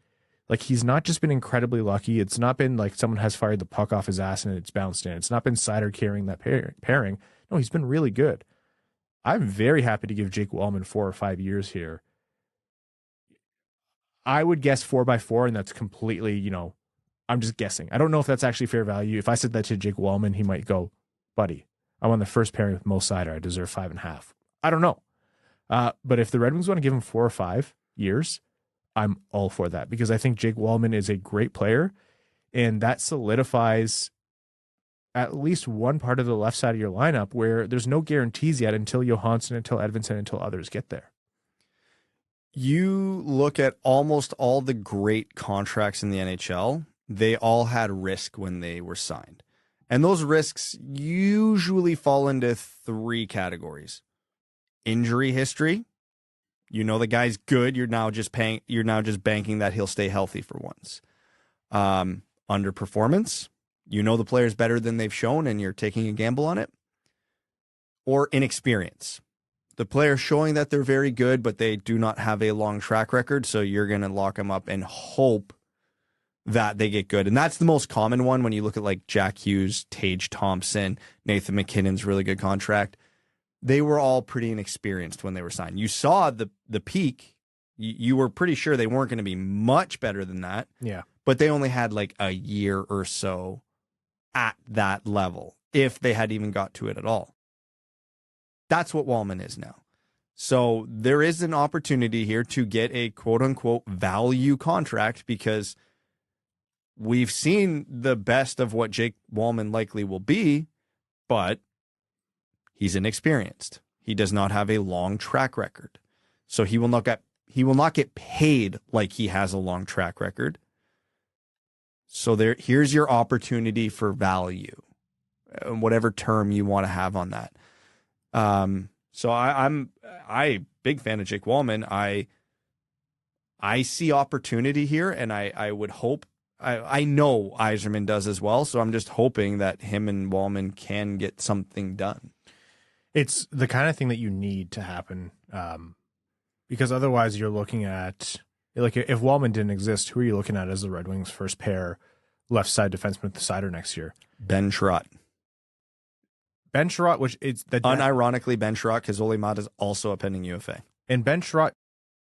He's not just been incredibly lucky. It's not been like someone has fired the puck off his ass and it's bounced in. It's not been Seider carrying that pairing. No, he's been really good. I'm very happy to give Jake Walman 4 or 5 years here. I would guess 4x4, and that's completely, I'm just guessing. I don't know if that's actually fair value. If I said that to Jake Walman, he might go, buddy, I'm on the first pairing with Mo Seider. I deserve 5.5. I don't know. But if the Red Wings want to give him 4 or 5 years, I'm all for that, because I think Jake Walman is a great player, and that solidifies at least one part of the left side of your lineup where there's no guarantees yet until Johansson, until Edvinsson, until others get there. You look at almost all the great contracts in the NHL, they all had risk when they were signed. And those risks usually fall into 3 categories. Injury history. The guy's good. You're now just banking that he'll stay healthy for once. Underperformance. The player's better than they've shown and you're taking a gamble on it. Or inexperience. The player showing that they're very good, but they do not have a long track record, so you're going to lock them up and hope that they get good. And that's the most common one when you look at Jack Hughes, Tage Thompson, Nathan McKinnon's really good contract. They were all pretty inexperienced when they were signed. You saw the peak. You were pretty sure they weren't going to be much better than that. Yeah. But they only had a year or so at that level, if they had even got to it at all. That's what Walman is now. So there is an opportunity here to get a quote-unquote value contract, because we've seen the best of what Jake Walman likely will be, but he's inexperienced. He does not have a long track record. So he will not get paid like he has a long track record. So here's your opportunity for value, whatever term you want to have on that. So I'm big fan of Jake Walman. I see opportunity here, and I would hope, I know Yzerman does as well. So I'm just hoping that him and Walman can get something done. It's the kind of thing that you need to happen, because otherwise you're looking at, if Walman didn't exist, who are you looking at as the Red Wings' first pair left side defenseman with the Seider next year? Ben Chiarot. Ben Chiarot, which it's unironically Ben Chiarot, because Ole Mat is also a pending UFA. And Ben Chiarot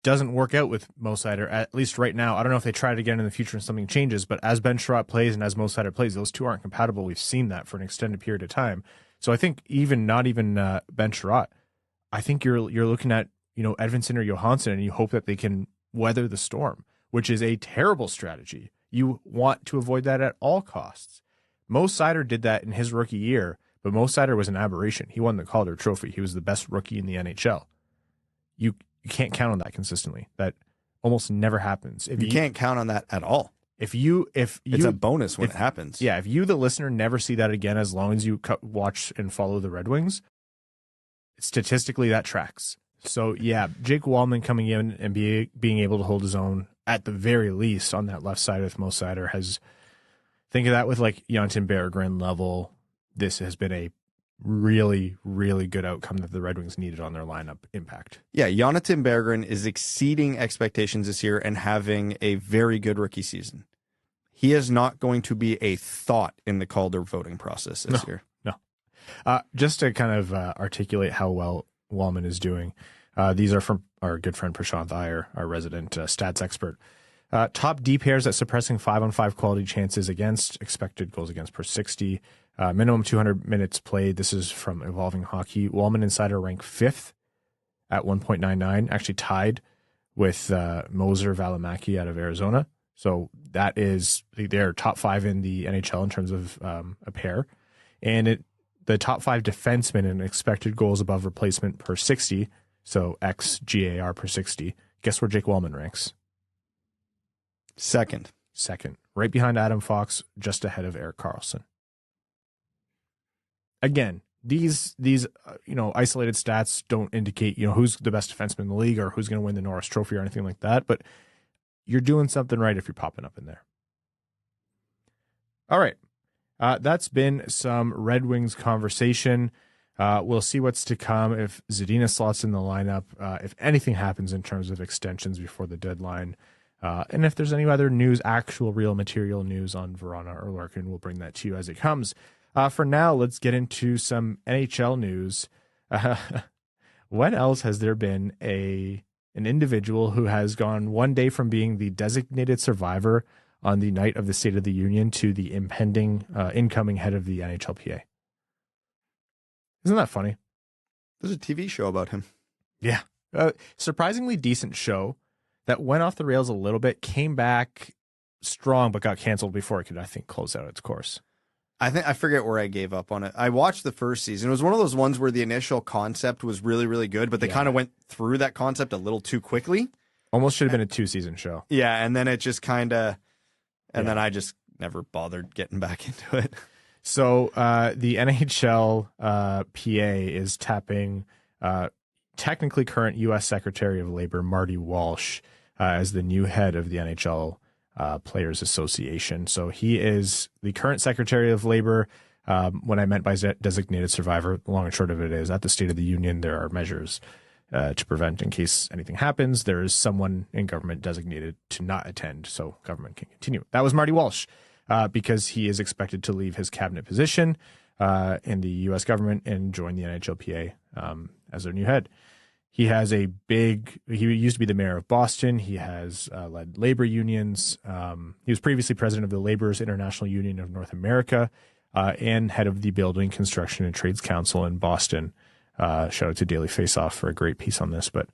doesn't work out with Mo Seider, at least right now. I don't know if they try it again in the future and something changes, but as Ben Chiarot plays and as Mo Seider plays, those two aren't compatible. We've seen that for an extended period of time. So I think not even Ben Chiarot, I think you're looking at Edvinsson or Johansson, and you hope that they can weather the storm, which is a terrible strategy. You want to avoid that at all costs. Mo Seider did that in his rookie year, but Mo Seider was an aberration. He won the Calder Trophy. He was the best rookie in the NHL. You can't count on that consistently. That almost never happens. You can't count on that at all. It's a bonus when it happens. Yeah, if you, the listener, never see that again, as long as you watch and follow the Red Wings, statistically that tracks. So yeah, Jake Walman coming in and being able to hold his own at the very least on that left side with Mo Seider has, think of that with Jonathan Berggren level. This has been a really, really good outcome that the Red Wings needed on their lineup impact. Yeah, Jonathan Berggren is exceeding expectations this year and having a very good rookie season. He is not going to be a thought in the Calder voting process this year. No. Just to kind of articulate how well Walman is doing, These are from our good friend Prashant Iyer, our resident stats expert. Top D pairs at suppressing 5-on-5 quality chances against, expected goals against per 60, minimum 200 minutes played. This is from Evolving Hockey. Walman and Seider rank 5th at 1.99, actually tied with Moser Valimaki out of Arizona. So that is, they're top 5 in the NHL in terms of a pair. And the top 5 defensemen in expected goals above replacement per 60, so XGAR per 60. Guess where Jake Walman ranks? Second, right behind Adam Fox, just ahead of Erik Karlsson. Again, these isolated stats don't indicate who's the best defenseman in the league or who's going to win the Norris Trophy or anything like that, but you're doing something right if you're popping up in there. All right, that's been some Red Wings conversation. We'll see what's to come if Zadina slots in the lineup, if anything happens in terms of extensions before the deadline. And if there's any other news, actual real material news on Vrana or Larkin, we'll bring that to you as it comes. For now, let's get into some NHL news. When else has there been an individual who has gone one day from being the designated survivor on the night of the State of the Union to the impending incoming head of the NHLPA? Isn't that funny? There's a TV show about him. Yeah. Surprisingly decent show that went off the rails a little bit, came back strong, but got canceled before it could, I think, close out its course. I forget where I gave up on it. I watched the first season. It was one of those ones where the initial concept was really, really good, but they kind of went through that concept a little too quickly. Almost should have been a 2-season show. Yeah, and then it just kind of, then I just never bothered getting back into it. So the NHLPA is tapping technically current U.S. Secretary of Labor Marty Walsh as the new head of the NHL Players Association. So he is the current Secretary of Labor. When I meant by designated survivor, the long and short of it is at the State of the Union, there are measures to prevent in case anything happens. There is someone in government designated to not attend so government can continue. That was Marty Walsh because he is expected to leave his cabinet position in the U.S. government and join the NHLPA as their new head. He has he used to be the mayor of Boston. He has led labor unions. He was previously president of the Laborers International Union of North America and head of the Building, Construction, and Trades Council in Boston. Shout out to Daily Faceoff for a great piece on this. But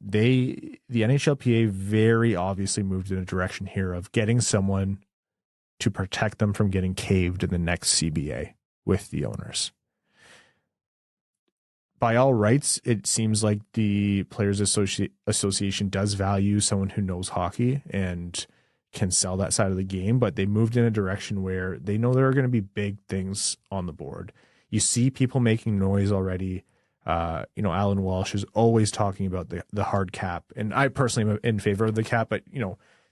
the NHLPA very obviously moved in a direction here of getting someone to protect them from getting caved in the next CBA with the owners. By all rights, it seems like the Players Association does value someone who knows hockey and can sell that side of the game, but they moved in a direction where they know there are going to be big things on the board. You see people making noise already. Alan Walsh is always talking about the hard cap, and I personally am in favor of the cap, but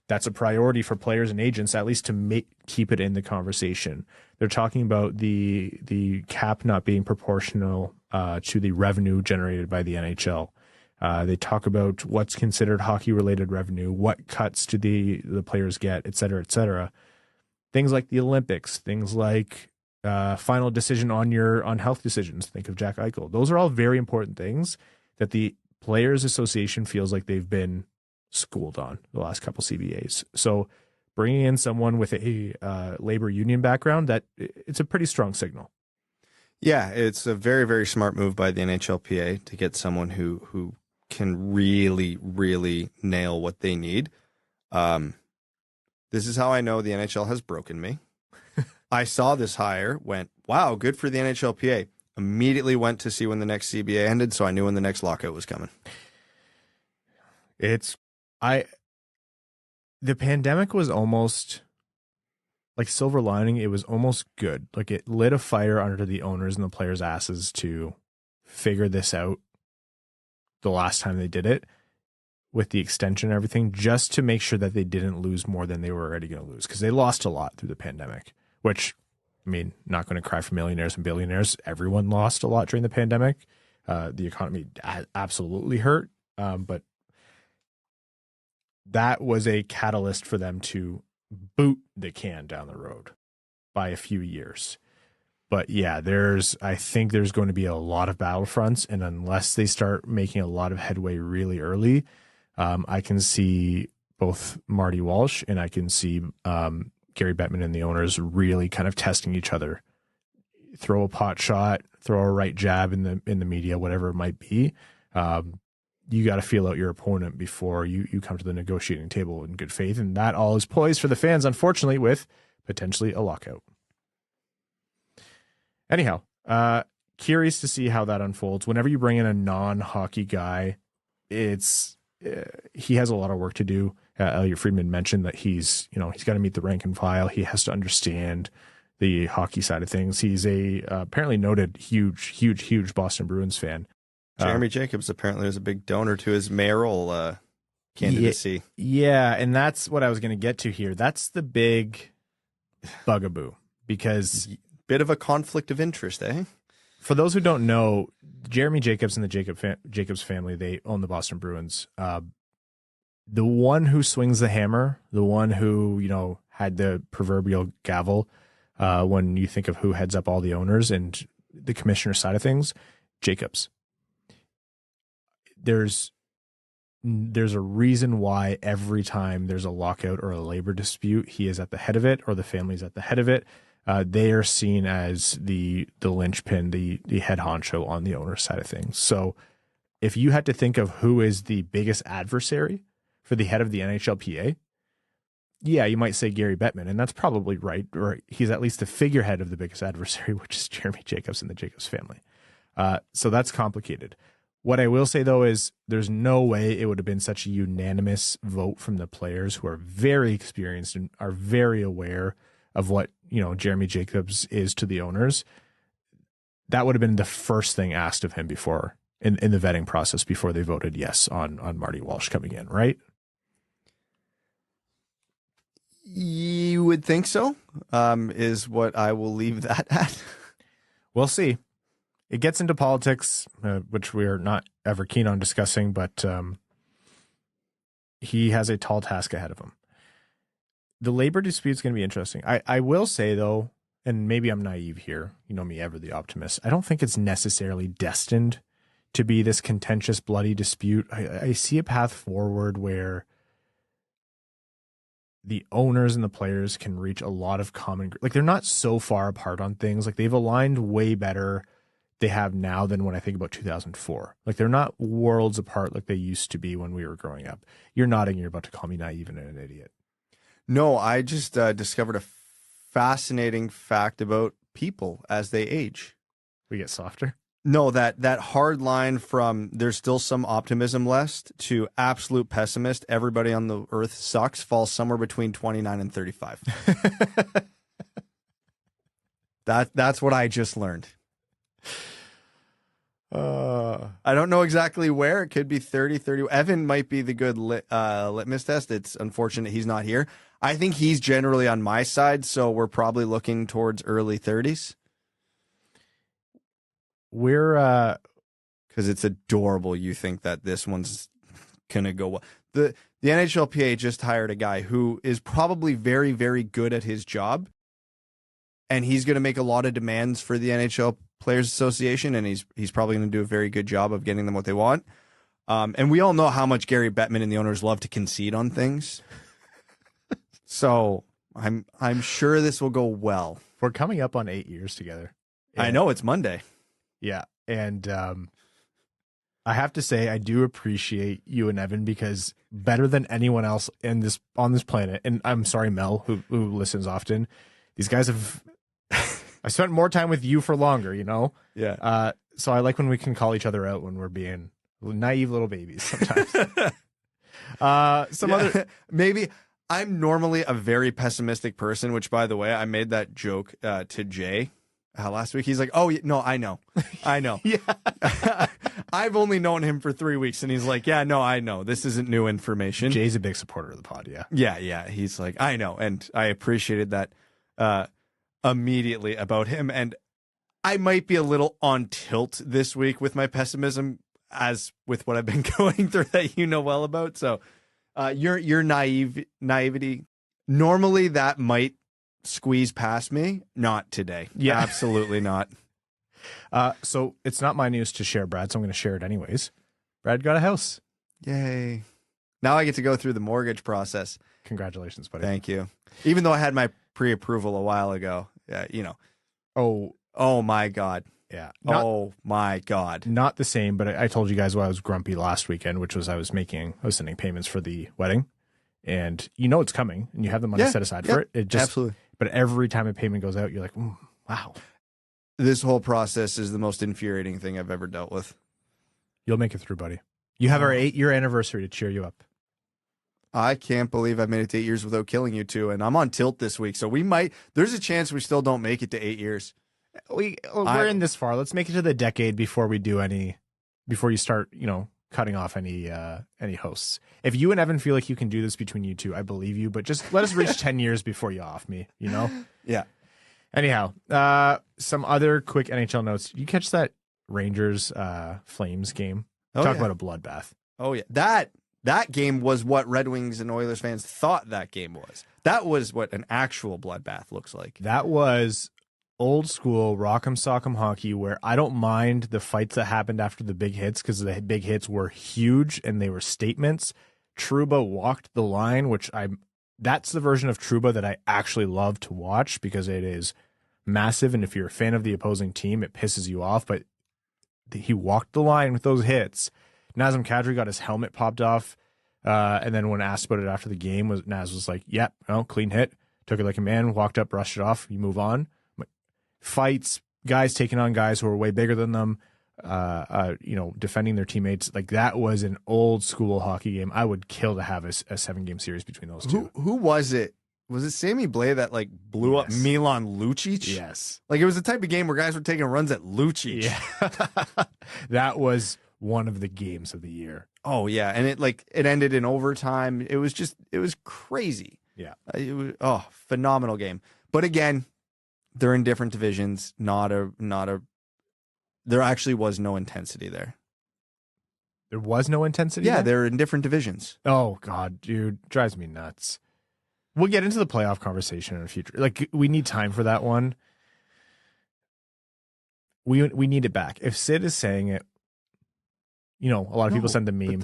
that's a priority for players and agents, at least to keep it in the conversation. They're talking about the cap not being proportional to the revenue generated by the NHL. They talk about what's considered hockey-related revenue, what cuts do the players get, et cetera, et cetera. Things like the Olympics, things like final decision on health decisions. Think of Jack Eichel. Those are all very important things that the Players Association feels like they've been schooled on the last couple CBAs. So bringing in someone with a labor union background, it's a pretty strong signal. Yeah, it's a very, very smart move by the NHLPA to get someone who can really, really nail what they need. This is how I know the NHL has broken me. I saw this hire, went, wow, good for the NHLPA. Immediately went to see when the next CBA ended, so I knew when the next lockout was coming. The pandemic was almost like silver lining. It was almost good. Like it lit a fire under the owners and the players' asses to figure this out the last time they did it with the extension and everything, just to make sure that they didn't lose more than they were already going to lose. Because they lost a lot through the pandemic, which, I mean, not going to cry for millionaires and billionaires. Everyone lost a lot during the pandemic. The economy absolutely hurt. But that was a catalyst for them to boot the can down the road by a few years. But yeah, I think there's going to be a lot of battlefronts, and unless they start making a lot of headway really early, I can see both Marty Walsh and I can see Gary Bettman and the owners really kind of testing each other. Throw a pot shot, throw a right jab in the media, whatever it might be. You got to feel out your opponent before you come to the negotiating table in good faith, and that all is poised for the fans, unfortunately, with potentially a lockout. Anyhow, curious to see how that unfolds. Whenever you bring in a non-hockey guy, he has a lot of work to do. Elliot Friedman mentioned that he's got to meet the rank and file. He has to understand the hockey side of things. He's a apparently noted huge Boston Bruins fan. Jeremy Jacobs apparently was a big donor to his mayoral candidacy. Yeah, and that's what I was going to get to here. That's the big bugaboo, because bit of a conflict of interest, eh? For those who don't know, Jeremy Jacobs and the Jacobs family, they own the Boston Bruins. The one who swings the hammer, the one who, had the proverbial gavel when you think of who heads up all the owners and the commissioner side of things, Jacobs. There's a reason why every time there's a lockout or a labor dispute, he is at the head of it, or the family's at the head of it. They are seen as the linchpin, the head honcho on the owner side of things. So if you had to think of who is the biggest adversary for the head of the NHLPA, yeah, you might say Gary Bettman, and that's probably right. Or he's at least the figurehead of the biggest adversary, which is Jeremy Jacobs and the Jacobs family. So that's complicated. What I will say, though, is there's no way it would have been such a unanimous vote from the players, who are very experienced and are very aware of what Jeremy Jacobs is to the owners. That would have been the first thing asked of him before in the vetting process, before they voted yes on Marty Walsh coming in, right? You would think so, is what I will leave that at. We'll see. It gets into politics, which we are not ever keen on discussing, but he has a tall task ahead of him. The labor dispute is going to be interesting. I will say, though, and maybe I'm naive here, you know me, ever the optimist, I don't think it's necessarily destined to be this contentious, bloody dispute. I see a path forward where the owners and the players can reach a lot of common, like, they're not so far apart on things. Like, they've aligned way better they have now than when I think about 2004. Like, they're not worlds apart like they used to be when we were growing up. You're nodding, you're about to call me naive and an idiot. No, I just discovered a fascinating fact about people as they age. We get softer? No, that hard line from there's still some optimism left to absolute pessimist, everybody on the earth sucks, falls somewhere between 29 and 35. That's what I just learned. I don't know exactly where. It could be 30. Evan might be the good litmus test. It's unfortunate he's not here. I think he's generally on my side, so we're probably looking towards early 30s. We're because it's adorable. You think that this one's gonna go well. The NHLPA just hired a guy who is probably very, very good at his job, and he's going to make a lot of demands for the NHL Players Association, and he's probably going to do a very good job of getting them what they want. And we all know how much Gary Bettman and the owners love to concede on things. So I'm sure this will go well. We're coming up on 8 years together. I know, it's Monday. Yeah, and I have to say I do appreciate you and Evan, because better than anyone else on this planet, and I'm sorry, Mel, who listens often, these guys have. I spent more time with you for longer, Yeah. So I like when we can call each other out when we're being naive little babies sometimes. Maybe I'm normally a very pessimistic person, which, by the way, I made that joke to Jay last week. He's like, "Oh no, I know." Yeah. I've only known him for 3 weeks, and he's like, "Yeah, no, I know. This isn't new information." Jay's a big supporter of the pod. Yeah. Yeah. He's like, "I know," and I appreciated that immediately about him. And I might be a little on tilt this week with my pessimism, as with what I've been going through that you know well about. So your naivety, normally that might squeeze past me. Not today. Yeah. Absolutely not. So it's not my news to share, Brad, so I'm going to share it anyways. Brad got a house. Yay. Now I get to go through the mortgage process. Congratulations, buddy. Thank you. Even though I had my pre-approval a while ago, you know. Oh my God. Yeah. Oh my God. Not the same, but I told you guys why I was grumpy last weekend, which was I was sending payments for the wedding, and you know it's coming, and you have the money set aside for it. It just absolutely. But every time a payment goes out, you're like, wow. This whole process is the most infuriating thing I've ever dealt with. You'll make it through, buddy. You have our 8-year anniversary to cheer you up. I can't believe I've made it to 8 years without killing you two, and I'm on tilt this week, so there's a chance we still don't make it to 8 years. We're in this far. Let's make it to the decade before you start, cutting off any hosts. If you and Evan feel like you can do this between you two, I believe you, but just let us reach 10 years before you off me, Yeah. Anyhow, some other quick NHL notes. You catch that Rangers Flames game? Talk about a bloodbath. Oh yeah. That game was what Red Wings and Oilers fans thought that game was. That was what an actual bloodbath looks like. That was old school rock'em sock'em hockey, where I don't mind the fights that happened after the big hits because the big hits were huge and they were statements. Trouba walked the line, that's the version of Trouba that I actually love to watch because it is massive, and if you're a fan of the opposing team, it pisses you off, but he walked the line with those hits. Nazem Kadri got his helmet popped off, and then when asked about it after the game, Naz was like, yep, clean hit, took it like a man, walked up, brushed it off, you move on. Fights, guys taking on guys who are way bigger than them, defending their teammates. Like, that was an old school hockey game. I would kill to have a 7-game series between those two. Who was it? Was it Sammy Blais that blew up Milan Lucic? Yes. It was the type of game where guys were taking runs at Lucic. Yeah. That was one of the games of the year. Oh yeah, and it ended in overtime. It was crazy. Yeah. It was phenomenal game. But again, they're in different divisions. There actually was no intensity there. There was no intensity? Yeah, they're in different divisions. Oh God, dude, drives me nuts. We'll get into the playoff conversation in the future. We need time for that one. We need it back. If Sid is saying it, a lot of people send the meme.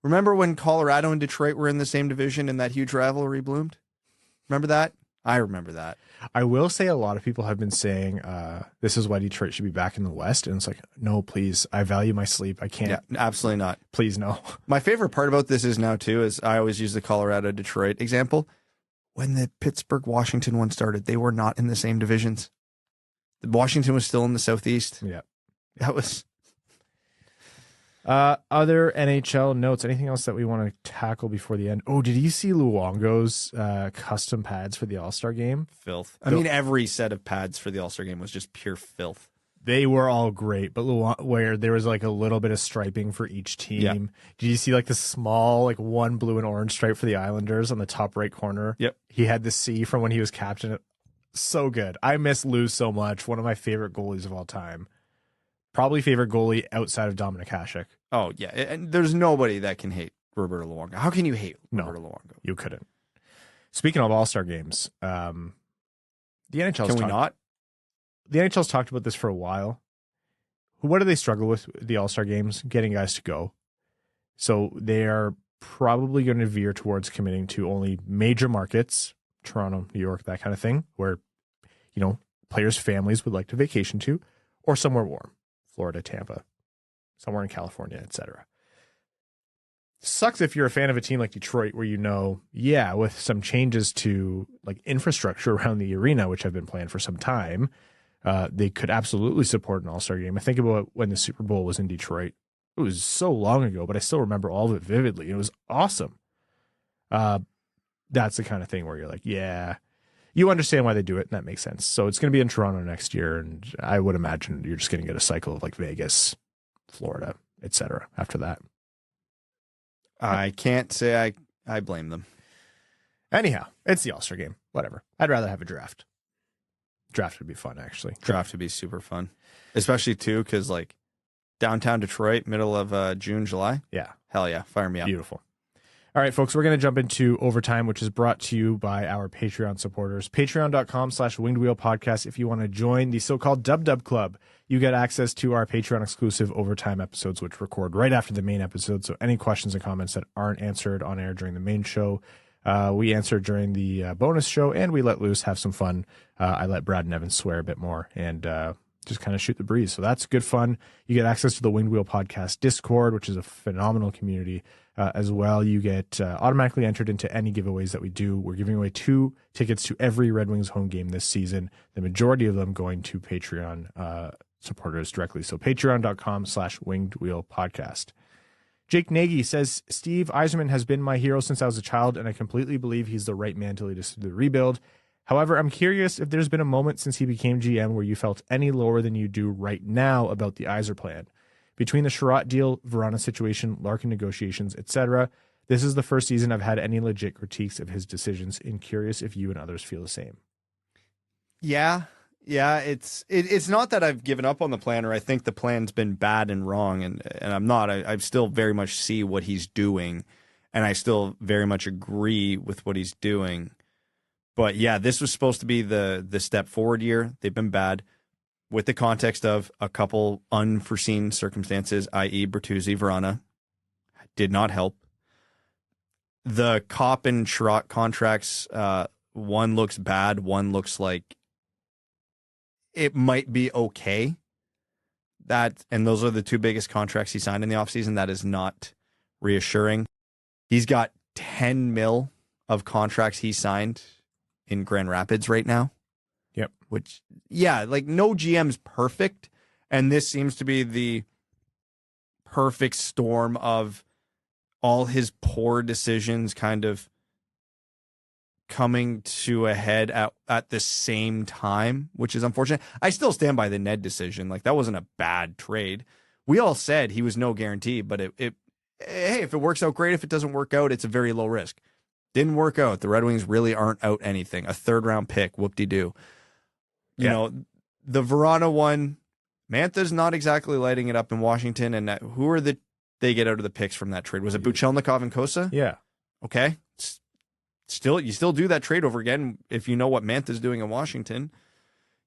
Remember when Colorado and Detroit were in the same division and that huge rivalry bloomed? Remember that? I remember that. I will say a lot of people have been saying this is why Detroit should be back in the West. And it's like, no, please. I value my sleep. I can't. Yeah, absolutely not. Please, no. My favorite part about this is now, too, is I always use the Colorado-Detroit example. When the Pittsburgh-Washington one started, they were not in the same divisions. Washington was still in the Southeast. Yeah. That was... Other NHL notes, anything else that we want to tackle before the end? Oh, did you see Luongo's custom pads for the All-Star game? Filth. I mean, every set of pads for the All-Star game was just pure filth. They were all great, but where there was a little bit of striping for each team. Yeah. Did you see the small one blue and orange stripe for the Islanders on the top right corner? Yep. He had the C from when he was captain. So good. I miss Lou so much. One of my favorite goalies of all time. Probably favorite goalie outside of Dominic Hasek. Oh, yeah. And there's nobody that can hate Roberto Luongo. How can you hate Roberto Luongo? You couldn't. Speaking of All-Star games, the NHL's The NHL's talked about this for a while. What do they struggle with the All-Star games? Getting guys to go. So they are probably going to veer towards committing to only major markets, Toronto, New York, that kind of thing, where, players' families would like to vacation to, or somewhere warm. Florida, Tampa, somewhere in California, etc. Sucks if you're a fan of a team like Detroit where with some changes to infrastructure around the arena, which have been planned for some time, they could absolutely support an All-Star game. I think about when the Super Bowl was in Detroit. It was so long ago, but I still remember all of it vividly. It was awesome. That's the kind of thing where you're like, yeah, you understand why they do it, and that makes sense. So it's going to be in Toronto next year, and I would imagine you're just going to get a cycle of Vegas, Florida, etc. after that. I can't say I blame them. Anyhow, it's the All-Star game. Whatever. I'd rather have a draft. Draft would be fun, actually. Draft would be super fun. Especially, too, because, downtown Detroit, middle of June, July. Yeah. Hell yeah. Fire me up. Beautiful. All right, folks, we're going to jump into overtime, which is brought to you by our Patreon supporters. Patreon.com/wingedwheelpodcast. If you want to join the so-called Dub Club, you get access to our Patreon exclusive overtime episodes, which record right after the main episode. So any questions and comments that aren't answered on air during the main show, we answer during the bonus show, and we let loose, have some fun. I let Brad and Evan swear a bit more, and just kind of shoot the breeze. So that's good fun. You get access to the Winged Wheel Podcast Discord, which is a phenomenal community as well. You get automatically entered into any giveaways that we do. We're giving away 2 tickets to every Red Wings home game this season, the majority of them going to Patreon supporters directly. So patreon.com/winged wheel podcast. Jake Nagy says, Steve Yzerman has been my hero since I was a child, and I completely believe he's the right man to lead us through the rebuild. However, I'm curious if there's been a moment since he became GM where you felt any lower than you do right now about the Yzer plan. Between the Chiarot deal, Vrana situation, Larkin negotiations, etc., this is the first season I've had any legit critiques of his decisions, and curious if you and others feel the same. Yeah, it's not that I've given up on the plan or I think the plan's been bad and wrong, and I'm not. I still very much see what he's doing, and I still very much agree with what he's doing. But yeah, this was supposed to be the step forward year. They've been bad with the context of a couple unforeseen circumstances, i.e. Bertuzzi, Vrana, did not help. The Kopp and Chiarot contracts, one looks bad, one looks like it might be okay. And those are the 2 biggest contracts he signed in the offseason. That is not reassuring. He's got $10 million of contracts he signed in Grand Rapids right now. Yep. Which, yeah, like no GM's perfect. And this seems to be the perfect storm of all his poor decisions kind of coming to a head at the same time, which is unfortunate. I still stand by the Ned decision. Like, that wasn't a bad trade. We all said he was no guarantee, but hey, if it works out, great. If it doesn't work out, it's a very low risk. Didn't work out. The Red Wings really aren't out anything. A 3rd-round pick, whoop-de-doo. You know, the Vrana one, Mantha's not exactly lighting it up in Washington. And who are they get out of the picks from that trade? Was it Buchelnikov and Kosa? Yeah. Okay. You still do that trade over again if you know what Mantha's doing in Washington.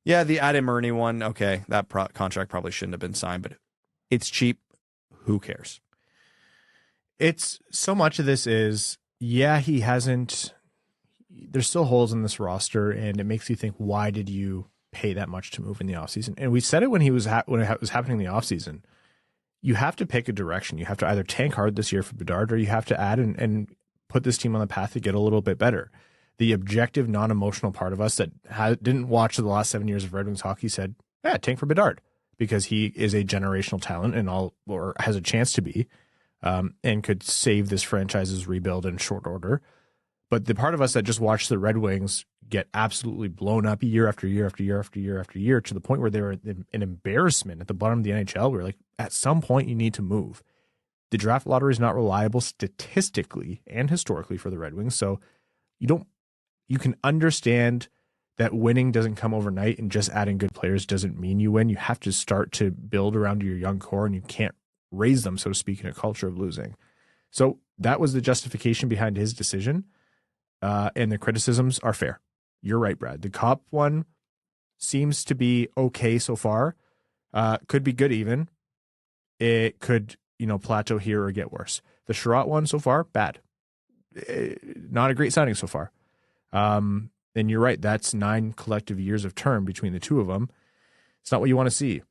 Yeah, the Adam Ernie one, okay, that contract probably shouldn't have been signed, but it's cheap. Who cares? It's so much of this is, he hasn't. There's still holes in this roster, and it makes you think, why did you pay that much to move in the offseason? And we said it when it was happening in the offseason. You have to pick a direction. You have to either tank hard this year for Bedard, or you have to add and put this team on the path to get a little bit better. The objective, non-emotional part of us that didn't watch the last 7 years of Red Wings hockey said, tank for Bedard, because he is a generational talent or has a chance to be, and could save this franchise's rebuild in short order. But the part of us that just watched the Red Wings get absolutely blown up year after year after year after year after year to the point where they were an embarrassment at the bottom of the NHL. We were like, at some point you need to move. The draft lottery is not reliable statistically and historically for the Red Wings. So you can understand that winning doesn't come overnight, and just adding good players doesn't mean you win. You have to start to build around your young core, and you can't raise them, so to speak, in a culture of losing. So that was the justification behind his decision. And the criticisms are fair. You're right, Brad. The Kopp one seems to be okay so far. Could be good even. It could, plateau here or get worse. The Chiarot one so far, bad. Not a great signing so far. And you're right. That's 9 collective years of term between the 2 of them. It's not what you want to see.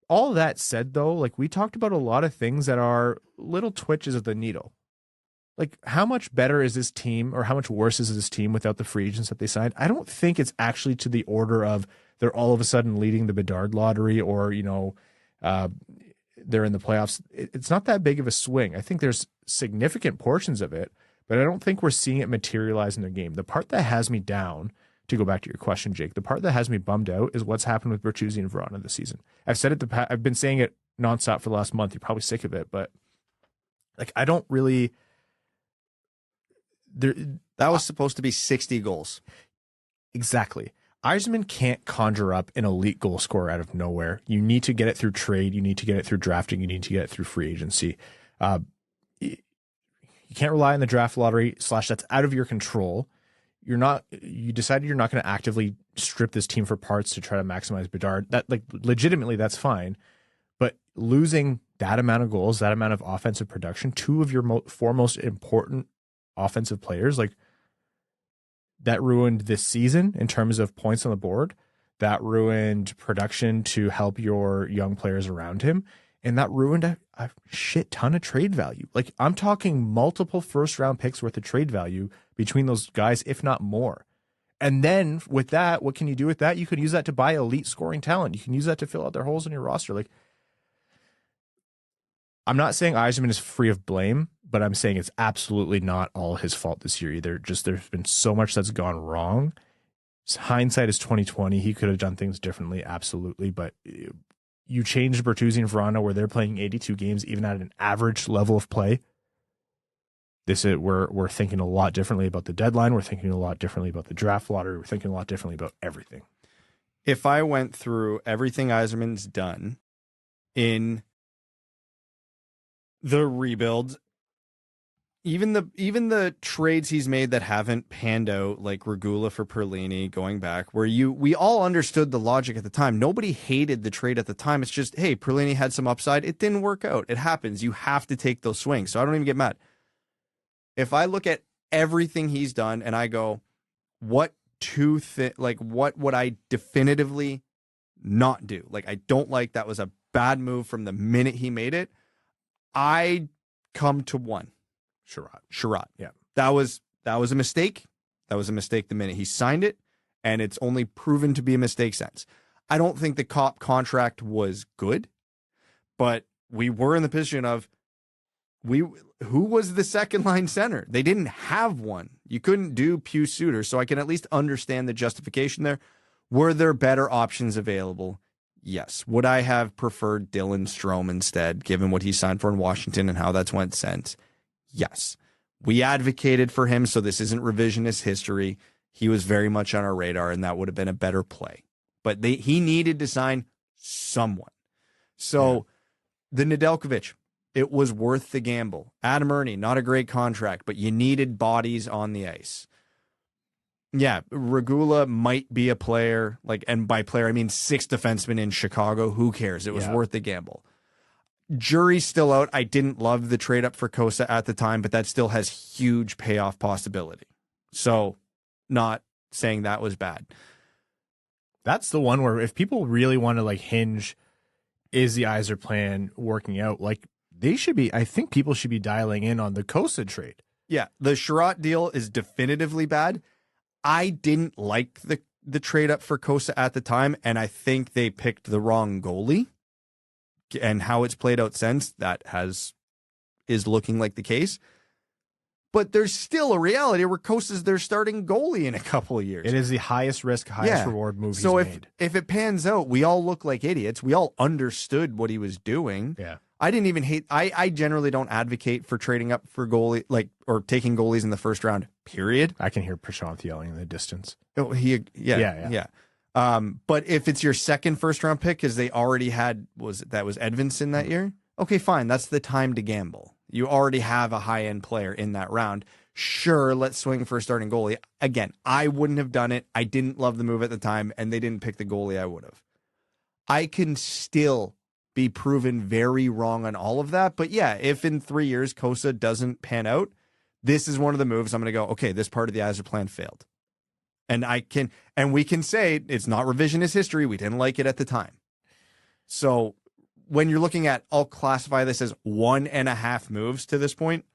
All that said, though, like, we talked about a lot of things that are little twitches of the needle. Like, how much better is this team, or how much worse is this team without the free agents that they signed? I don't think it's actually to the order of they're all of a sudden leading the Bedard lottery, or, they're in the playoffs. It's not that big of a swing. I think there's significant portions of it, but I don't think we're seeing it materialize in their game. The part that has me down, to go back to your question, Jake, the part that has me bummed out is what's happened with Bertuzzi and Vrana this season. I've said it. I've been saying it nonstop for the last month. You're probably sick of it, but like, I don't really. That was supposed to be 60 goals. Exactly. Yzerman can't conjure up an elite goal scorer out of nowhere. You need to get it through trade. You need to get it through drafting. You need to get it through free agency. You can't rely on the draft lottery / that's out of your control. You decided you're not going to actively strip this team for parts to try to maximize Bedard. That, like, legitimately, that's fine. But losing that amount of goals, that amount of offensive production, two of your four most important offensive players, like, that ruined this season in terms of points on the board. That ruined production to help your young players around him. And that ruined a shit ton of trade value. Like, I'm talking multiple first-round picks worth of trade value between those guys, if not more. And then with that, what can you do with that? You can use that to buy elite scoring talent. You can use that to fill out their holes in your roster. Like, I'm not saying Yzerman is free of blame, but I'm saying it's absolutely not all his fault this year either. Just there's been so much that's gone wrong. Hindsight is 2020. He could have done things differently, absolutely. But you changed Bertuzzi and Vrana where they're playing 82 games, even at an average level of play. We're thinking a lot differently about the deadline. We're thinking a lot differently about the draft lottery. We're thinking a lot differently about everything. If I went through everything Yzerman's done in the rebuild, even the trades he's made that haven't panned out, like Regula for Perlini going back, where we all understood the logic at the time. Nobody hated the trade at the time. It's just, hey, Perlini had some upside. It didn't work out. It happens. You have to take those swings. So I don't even get mad. If I look at everything he's done and I go, what would I definitively not do? Like, I don't like, that was a bad move from the minute he made it. I come to one. Chiarot. Yeah. That was a mistake. That was a mistake the minute he signed it, and it's only proven to be a mistake since. I don't think the Cop contract was good, but we were in the position of who was the second line center? They didn't have one. You couldn't do Suter, so I can at least understand the justification there. Were there better options available? Yes. Would I have preferred Dylan Strome instead, given what he signed for in Washington and how that's went since? Yes. We advocated for him, so this isn't revisionist history. He was very much on our radar, and that would have been a better play. But he needed to sign someone. So the Nedeljkovic, it was worth the gamble. Adam Ernie, not a great contract, but you needed bodies on the ice. Yeah, Regula might be a player, and by player, I mean 6 defensemen in Chicago. Who cares? It was worth the gamble. Jury's still out. I didn't love the trade up for Kosa at the time, but that still has huge payoff possibility. So, not saying that was bad. That's the one where if people really want to hinge, is the Yzer plan working out? I think people should be dialing in on the Kosa trade. Yeah, the Chiarot deal is definitively bad. I didn't like the trade up for Kosa at the time, and I think they picked the wrong goalie. And how it's played out since, is looking like the case. But there's still a reality where Kosa's their starting goalie in a couple of years. It is the highest risk, highest reward move he's made. If it pans out, we all look like idiots. We all understood what he was doing. Yeah. I didn't even hate. I generally don't advocate for trading up for goalie, or taking goalies in the first round. Period. I can hear Prashant yelling in the distance. Oh, yeah. But if it's your second first round pick, because they already had was Edvinsson that year. Okay, fine. That's the time to gamble. You already have a high end player in that round. Sure, let's swing for a starting goalie. Again, I wouldn't have done it. I didn't love the move at the time, and they didn't pick the goalie I would have. I can still be proven very wrong on all of that. But yeah, if in 3 years Kosa doesn't pan out, this is one of the moves I'm going to go, okay, this part of the Yzer plan failed. And we can say it's not revisionist history. We didn't like it at the time. So when you're looking at, I'll classify this as 1.5 moves to this point.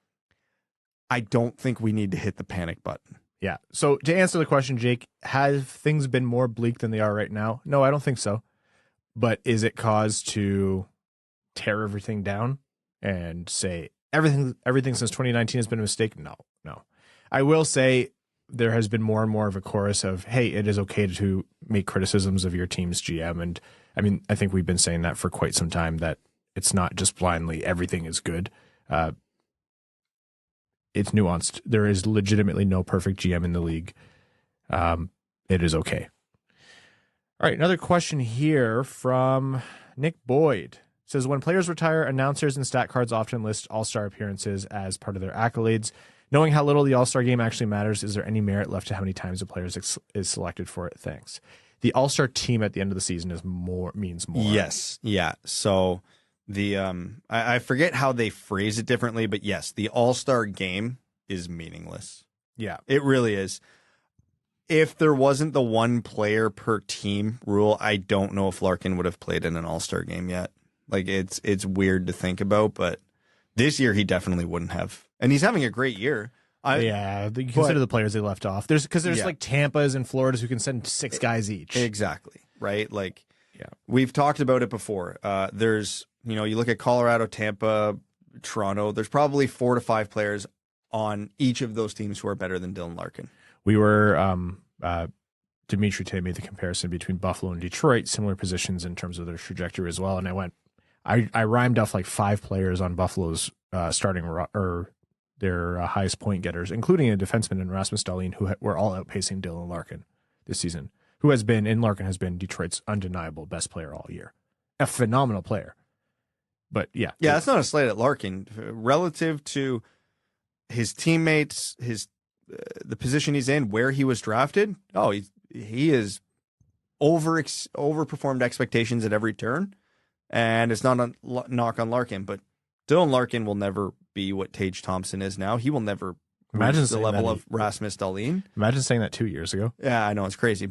I don't think we need to hit the panic button. Yeah. So to answer the question, Jake, have things been more bleak than they are right now? No, I don't think so. But is it cause to tear everything down and say everything since 2019 has been a mistake? No. I will say there has been more and more of a chorus of, hey, it is okay to make criticisms of your team's GM. And I mean, I think we've been saying that for quite some time, that it's not just blindly everything is good. It's nuanced. There is legitimately no perfect GM in the league. It is okay. All right, another question here from Nick Boyd. says, when players retire, announcers and stat cards often list all-star appearances as part of their accolades. Knowing how little the all-star game actually matters, is there any merit left to how many times a player is selected for it? Thanks. The all-star team at the end of the season means more. Yes. Yeah. So the I forget how they phrase it differently, but yes, the all-star game is meaningless. Yeah. It really is. If there wasn't the one player per team rule, I don't know if Larkin would have played in an all-star game yet. Like, it's weird to think about, but this year he definitely wouldn't have. And he's having a great year. Consider the players they left off. There's like Tampa's and Florida's who can send 6 guys each. Exactly. Right. Like, we've talked about it before. There's, you look at Colorado, Tampa, Toronto, there's probably 4 to 5 players on each of those teams who are better than Dylan Larkin. We were, Dimitri today made the comparison between Buffalo and Detroit, similar positions in terms of their trajectory as well. And I rhymed off like 5 players on Buffalo's starting or their highest point getters, including a defenseman in Rasmus Dahlin, who were all outpacing Dylan Larkin this season, Larkin has been Detroit's undeniable best player all year. A phenomenal player. But yeah. Yeah, that's not a slight at Larkin. Relative to his teammates, the position he's in, where he was drafted, he is overperformed expectations at every turn. And it's not a knock on Larkin, but Dylan Larkin will never be what Tage Thompson is now. He will never reach the level of Rasmus Dahlin. Imagine saying that 2 years ago. Yeah, I know, it's crazy.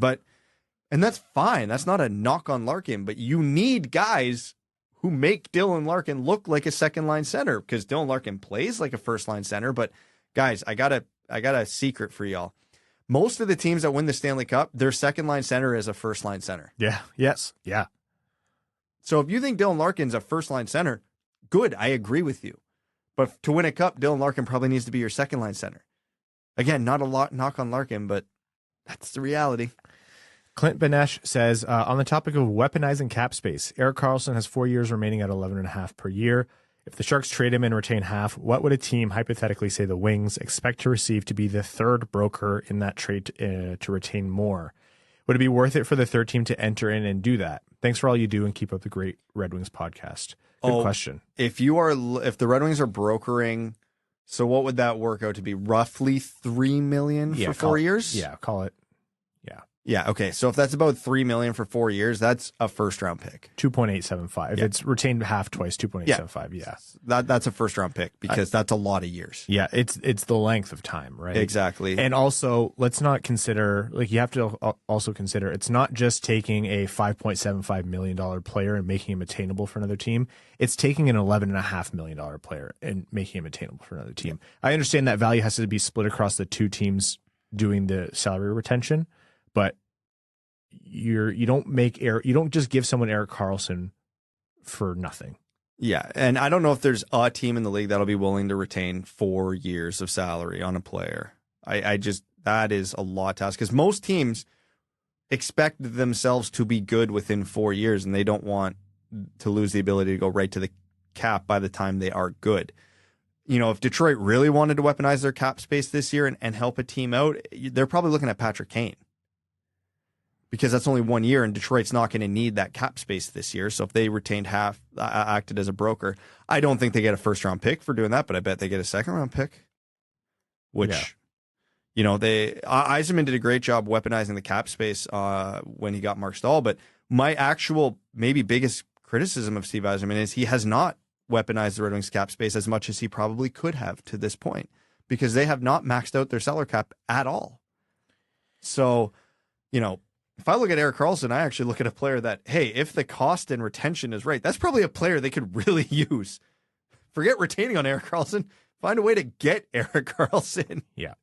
And that's fine. That's not a knock on Larkin, but you need guys who make Dylan Larkin look like a second-line center, because Dylan Larkin plays like a first-line center. But guys, I got a secret for y'all. Most of the teams that win the Stanley Cup, their second-line center is a first-line center. Yeah. Yes. Yeah. So if you think Dylan Larkin's a first-line center, good, I agree with you. But to win a cup, Dylan Larkin probably needs to be your second-line center. Again, not a lot knock on Larkin, but that's the reality. Clint Benesh says, on the topic of weaponizing cap space, Erik Karlsson has 4 years remaining at 11.5 per year. If the Sharks trade him and retain half, what would a team, hypothetically say the Wings, expect to receive to be the third broker in that trade to retain more? Would it be worth it for the third team to enter in and do that? Thanks for all you do and keep up the great Red Wings podcast. Good question. If the Red Wings are brokering, so what would that work out to be? Roughly $3 million for 4 years? Yeah, call it. Yeah. Okay. So if that's about $3 million for 4 years, that's a first round pick. 2.875. If it's retained half twice, 2.875. Yeah. That's a first round pick because that's a lot of years. Yeah. It's the length of time, right? Exactly. And also, let's not consider, you have to also consider, it's not just taking a $5.75 million player and making him attainable for another team. It's taking an $11.5 million player and making him attainable for another team. I understand that value has to be split across the two teams doing the salary retention. But you don't just give someone Erik Karlsson for nothing. Yeah, and I don't know if there's a team in the league that'll be willing to retain 4 years of salary on a player. That is a lot to ask, because most teams expect themselves to be good within 4 years, and they don't want to lose the ability to go right to the cap by the time they are good. If Detroit really wanted to weaponize their cap space this year and help a team out, they're probably looking at Patrick Kane. Because that's only 1 year, and Detroit's not going to need that cap space this year. So if they retained half, acted as a broker, I don't think they get a first-round pick for doing that, but I bet they get a second-round pick. Which, Yzerman did a great job weaponizing the cap space when he got Mark Stahl. But my actual, maybe biggest criticism of Steve Yzerman is he has not weaponized the Red Wings cap space as much as he probably could have to this point, because they have not maxed out their salary cap at all. So, if I look at Erik Karlsson, I actually look at a player that, hey, if the cost and retention is right, that's probably a player they could really use. Forget retaining on Erik Karlsson. Find a way to get Erik Karlsson. Yeah.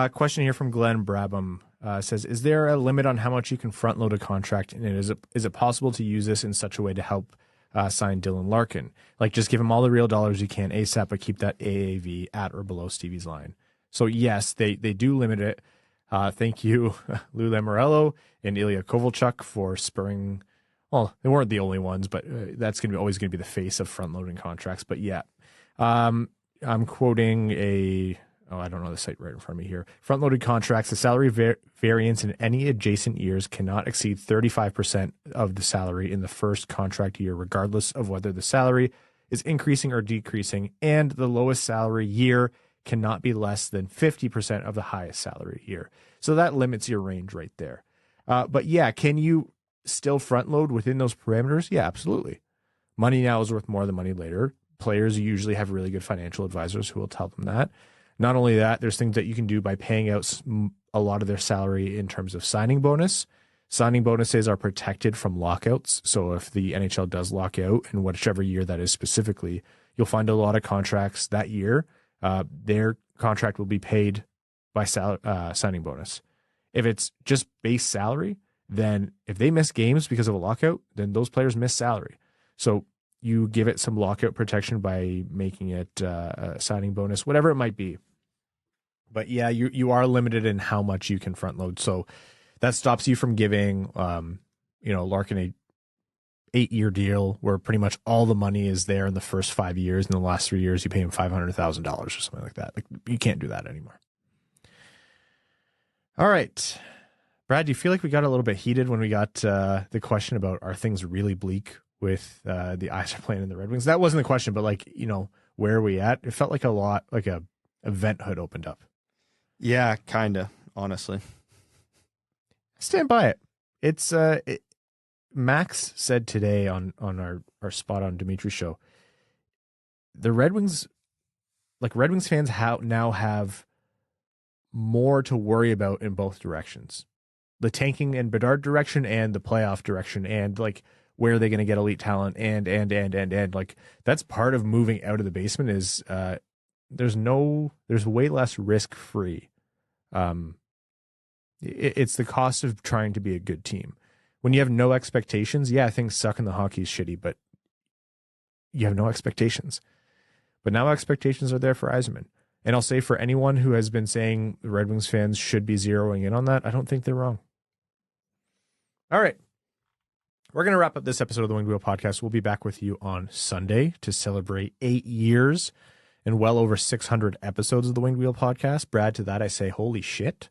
Question here from Glenn Brabham says, is there a limit on how much you can front load a contract? And is it possible to use this in such a way to help sign Dylan Larkin? Like, just give him all the real dollars you can ASAP, but keep that AAV at or below Stevie's line. So yes, they do limit it. Thank you, Lou Lamoriello and Ilya Kovalchuk, for spurring. Well, they weren't the only ones, but that's always going to be the face of front-loading contracts. But yeah, I'm quoting I don't know the site right in front of me here. Front-loaded contracts, the salary variance in any adjacent years cannot exceed 35% of the salary in the first contract year, regardless of whether the salary is increasing or decreasing, and the lowest salary year cannot be less than 50% of the highest salary year. So that limits your range right there. But yeah, can you still front load within those parameters? Yeah, absolutely. Money now is worth more than money later. Players usually have really good financial advisors who will tell them that. Not only that, there's things that you can do by paying out a lot of their salary in terms of signing bonus. Signing bonuses are protected from lockouts. So if the NHL does lock out, in whichever year that is specifically, you'll find a lot of contracts that year. Their contract will be paid by signing bonus. If it's just base salary, then if they miss games because of a lockout, then those players miss salary. So you give it some lockout protection by making it a signing bonus, whatever it might be. But yeah, you are limited in how much you can front load. So that stops you from giving, Larkin a 8-year deal where pretty much all the money is there in the first 5 years. In the last 3 years, you pay him $500,000 or something like that. Like, you can't do that anymore. All right. Brad, do you feel like we got a little bit heated when we got the question about are things really bleak with the Ice are playing in the Red Wings? That wasn't the question, but where are we at? It felt like a vent hood opened up. Yeah, kind of, honestly. Stand by it. It's Max said today on our Spot on Dimitri show, the Red Wings fans now have more to worry about in both directions. The tanking and Bedard direction and the playoff direction, and where are they going to get elite talent, and that's part of moving out of the basement is there's way less risk free. It's the cost of trying to be a good team. When you have no expectations, yeah, things suck and the hockey's shitty, but you have no expectations. But now expectations are there for Yzerman. And I'll say for anyone who has been saying the Red Wings fans should be zeroing in on that, I don't think they're wrong. All right. We're going to wrap up this episode of the Winged Wheel Podcast. We'll be back with you on Sunday to celebrate 8 years and well over 600 episodes of the Winged Wheel Podcast. Brad, to that I say, holy shit.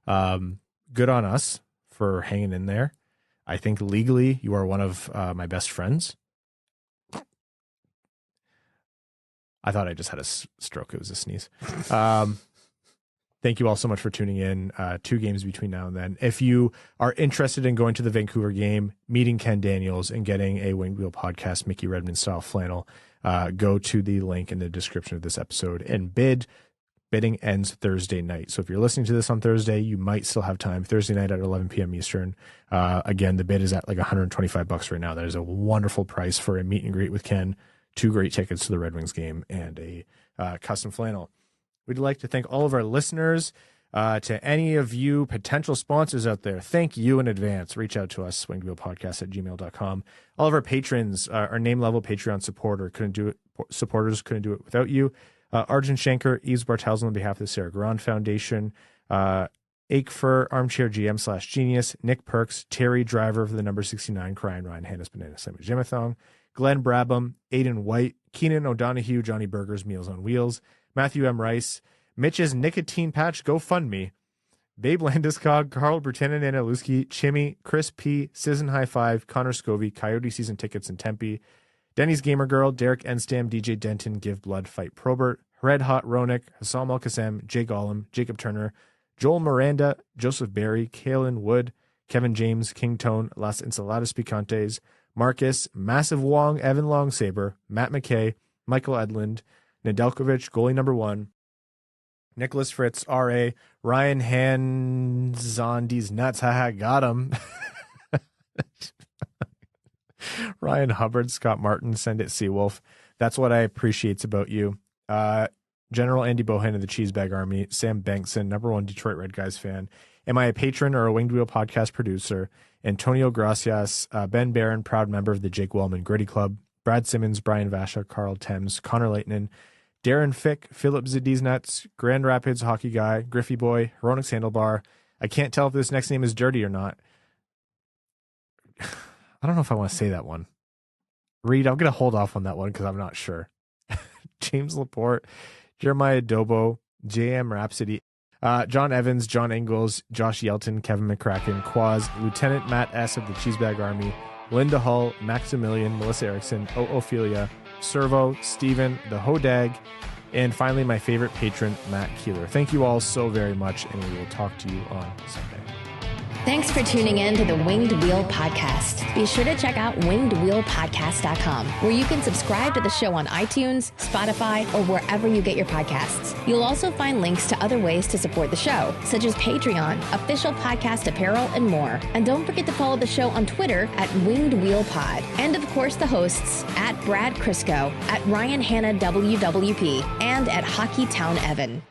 Good on us for hanging in there. I think legally you are one of my best friends. I thought I just had a stroke. It was a sneeze. Thank you all so much for tuning in. 2 games between now and then. If you are interested in going to the Vancouver game, meeting Ken Daniels, and getting a Winged Wheel Podcast Mickey Redmond style flannel, go to the link in the description of this episode and bid. Bidding ends Thursday night. So if you're listening to this on Thursday, you might still have time. Thursday night at 11 p.m. Eastern. Again, the bid is at $125 right now. That is a wonderful price for a meet and greet with Ken. 2 great tickets to the Red Wings game and a custom flannel. We'd like to thank all of our listeners. To any of you potential sponsors out there, thank you in advance. Reach out to us, swingwheelpodcast@gmail.com. All of our patrons, our name-level Patreon supporters couldn't do it without you. Arjun Shanker, Yves Bartels on behalf of the Sarah Garand Foundation, Akefer, Armchair GM / Genius, Nick Perks, Terry Driver for the number 69, Crying Ryan, Hannes Banana, Simon Jimathong, Glenn Brabham, Aiden White, Keenan O'Donohue, Johnny Burgers, Meals on Wheels, Matthew M. Rice, Mitch's Nicotine Patch GoFundMe, Babe Landeskog, Carl Bertanen and Aluski, Chimmy, Chris P, Citizen High Five, Connor Scovey, Coyote Season Tickets in Tempe, Denny's Gamer Girl, Derek Enstam, DJ Denton, Give Blood, Fight Probert, Red Hot Ronick, Hassam Al Qassem, Jay Gollum, Jacob Turner, Joel Miranda, Joseph Barry, Kalen Wood, Kevin James, King Tone, Las Ensaladas Picantes, Marcus, Massive Wong, Evan Longsaber, Matt McKay, Michael Edlund, Nedeljkovic, goalie number 1, Nicholas Fritz, R.A., Ryan Hands on these nuts, haha, got him. Ryan Hubbard, Scott Martin, Send It Seawolf. That's what I appreciate about you. General Andy Bohan of the Cheesebag Army, Sam Bankson, number 1 Detroit Red Guys fan. Am I a patron or a Winged Wheel Podcast producer? Antonio Gracias, Ben Barron, proud member of the Jake Wellman Gritty Club. Brad Simmons, Brian Vasha, Carl Thames, Connor Leitner, Darren Fick, Philip Zadina, Grand Rapids Hockey Guy, Griffey Boy, Heronix Handlebar. I can't tell if this next name is dirty or not. I don't know if I want to say that one. Reed, I'm going to hold off on that one because I'm not sure. James Laporte, Jeremiah Dobo, JM Rhapsody, John Evans, John Ingalls, Josh Yelton, Kevin McCracken, Quaz, Lieutenant Matt S. of the Cheesebag Army, Linda Hull, Maximilian, Melissa Erickson, Ophelia, Servo, Steven, the Hodag, and finally my favorite patron, Matt Keeler. Thank you all so very much, and we will talk to you on Sunday. Thanks for tuning in to the Winged Wheel Podcast. Be sure to check out wingedwheelpodcast.com, where you can subscribe to the show on iTunes, Spotify, or wherever you get your podcasts. You'll also find links to other ways to support the show, such as Patreon, official podcast apparel, and more. And don't forget to follow the show on Twitter at Winged Wheel Pod. And of course, the hosts at Brad Crisco, at Ryan Hanna WWP, and at Hockeytown.On.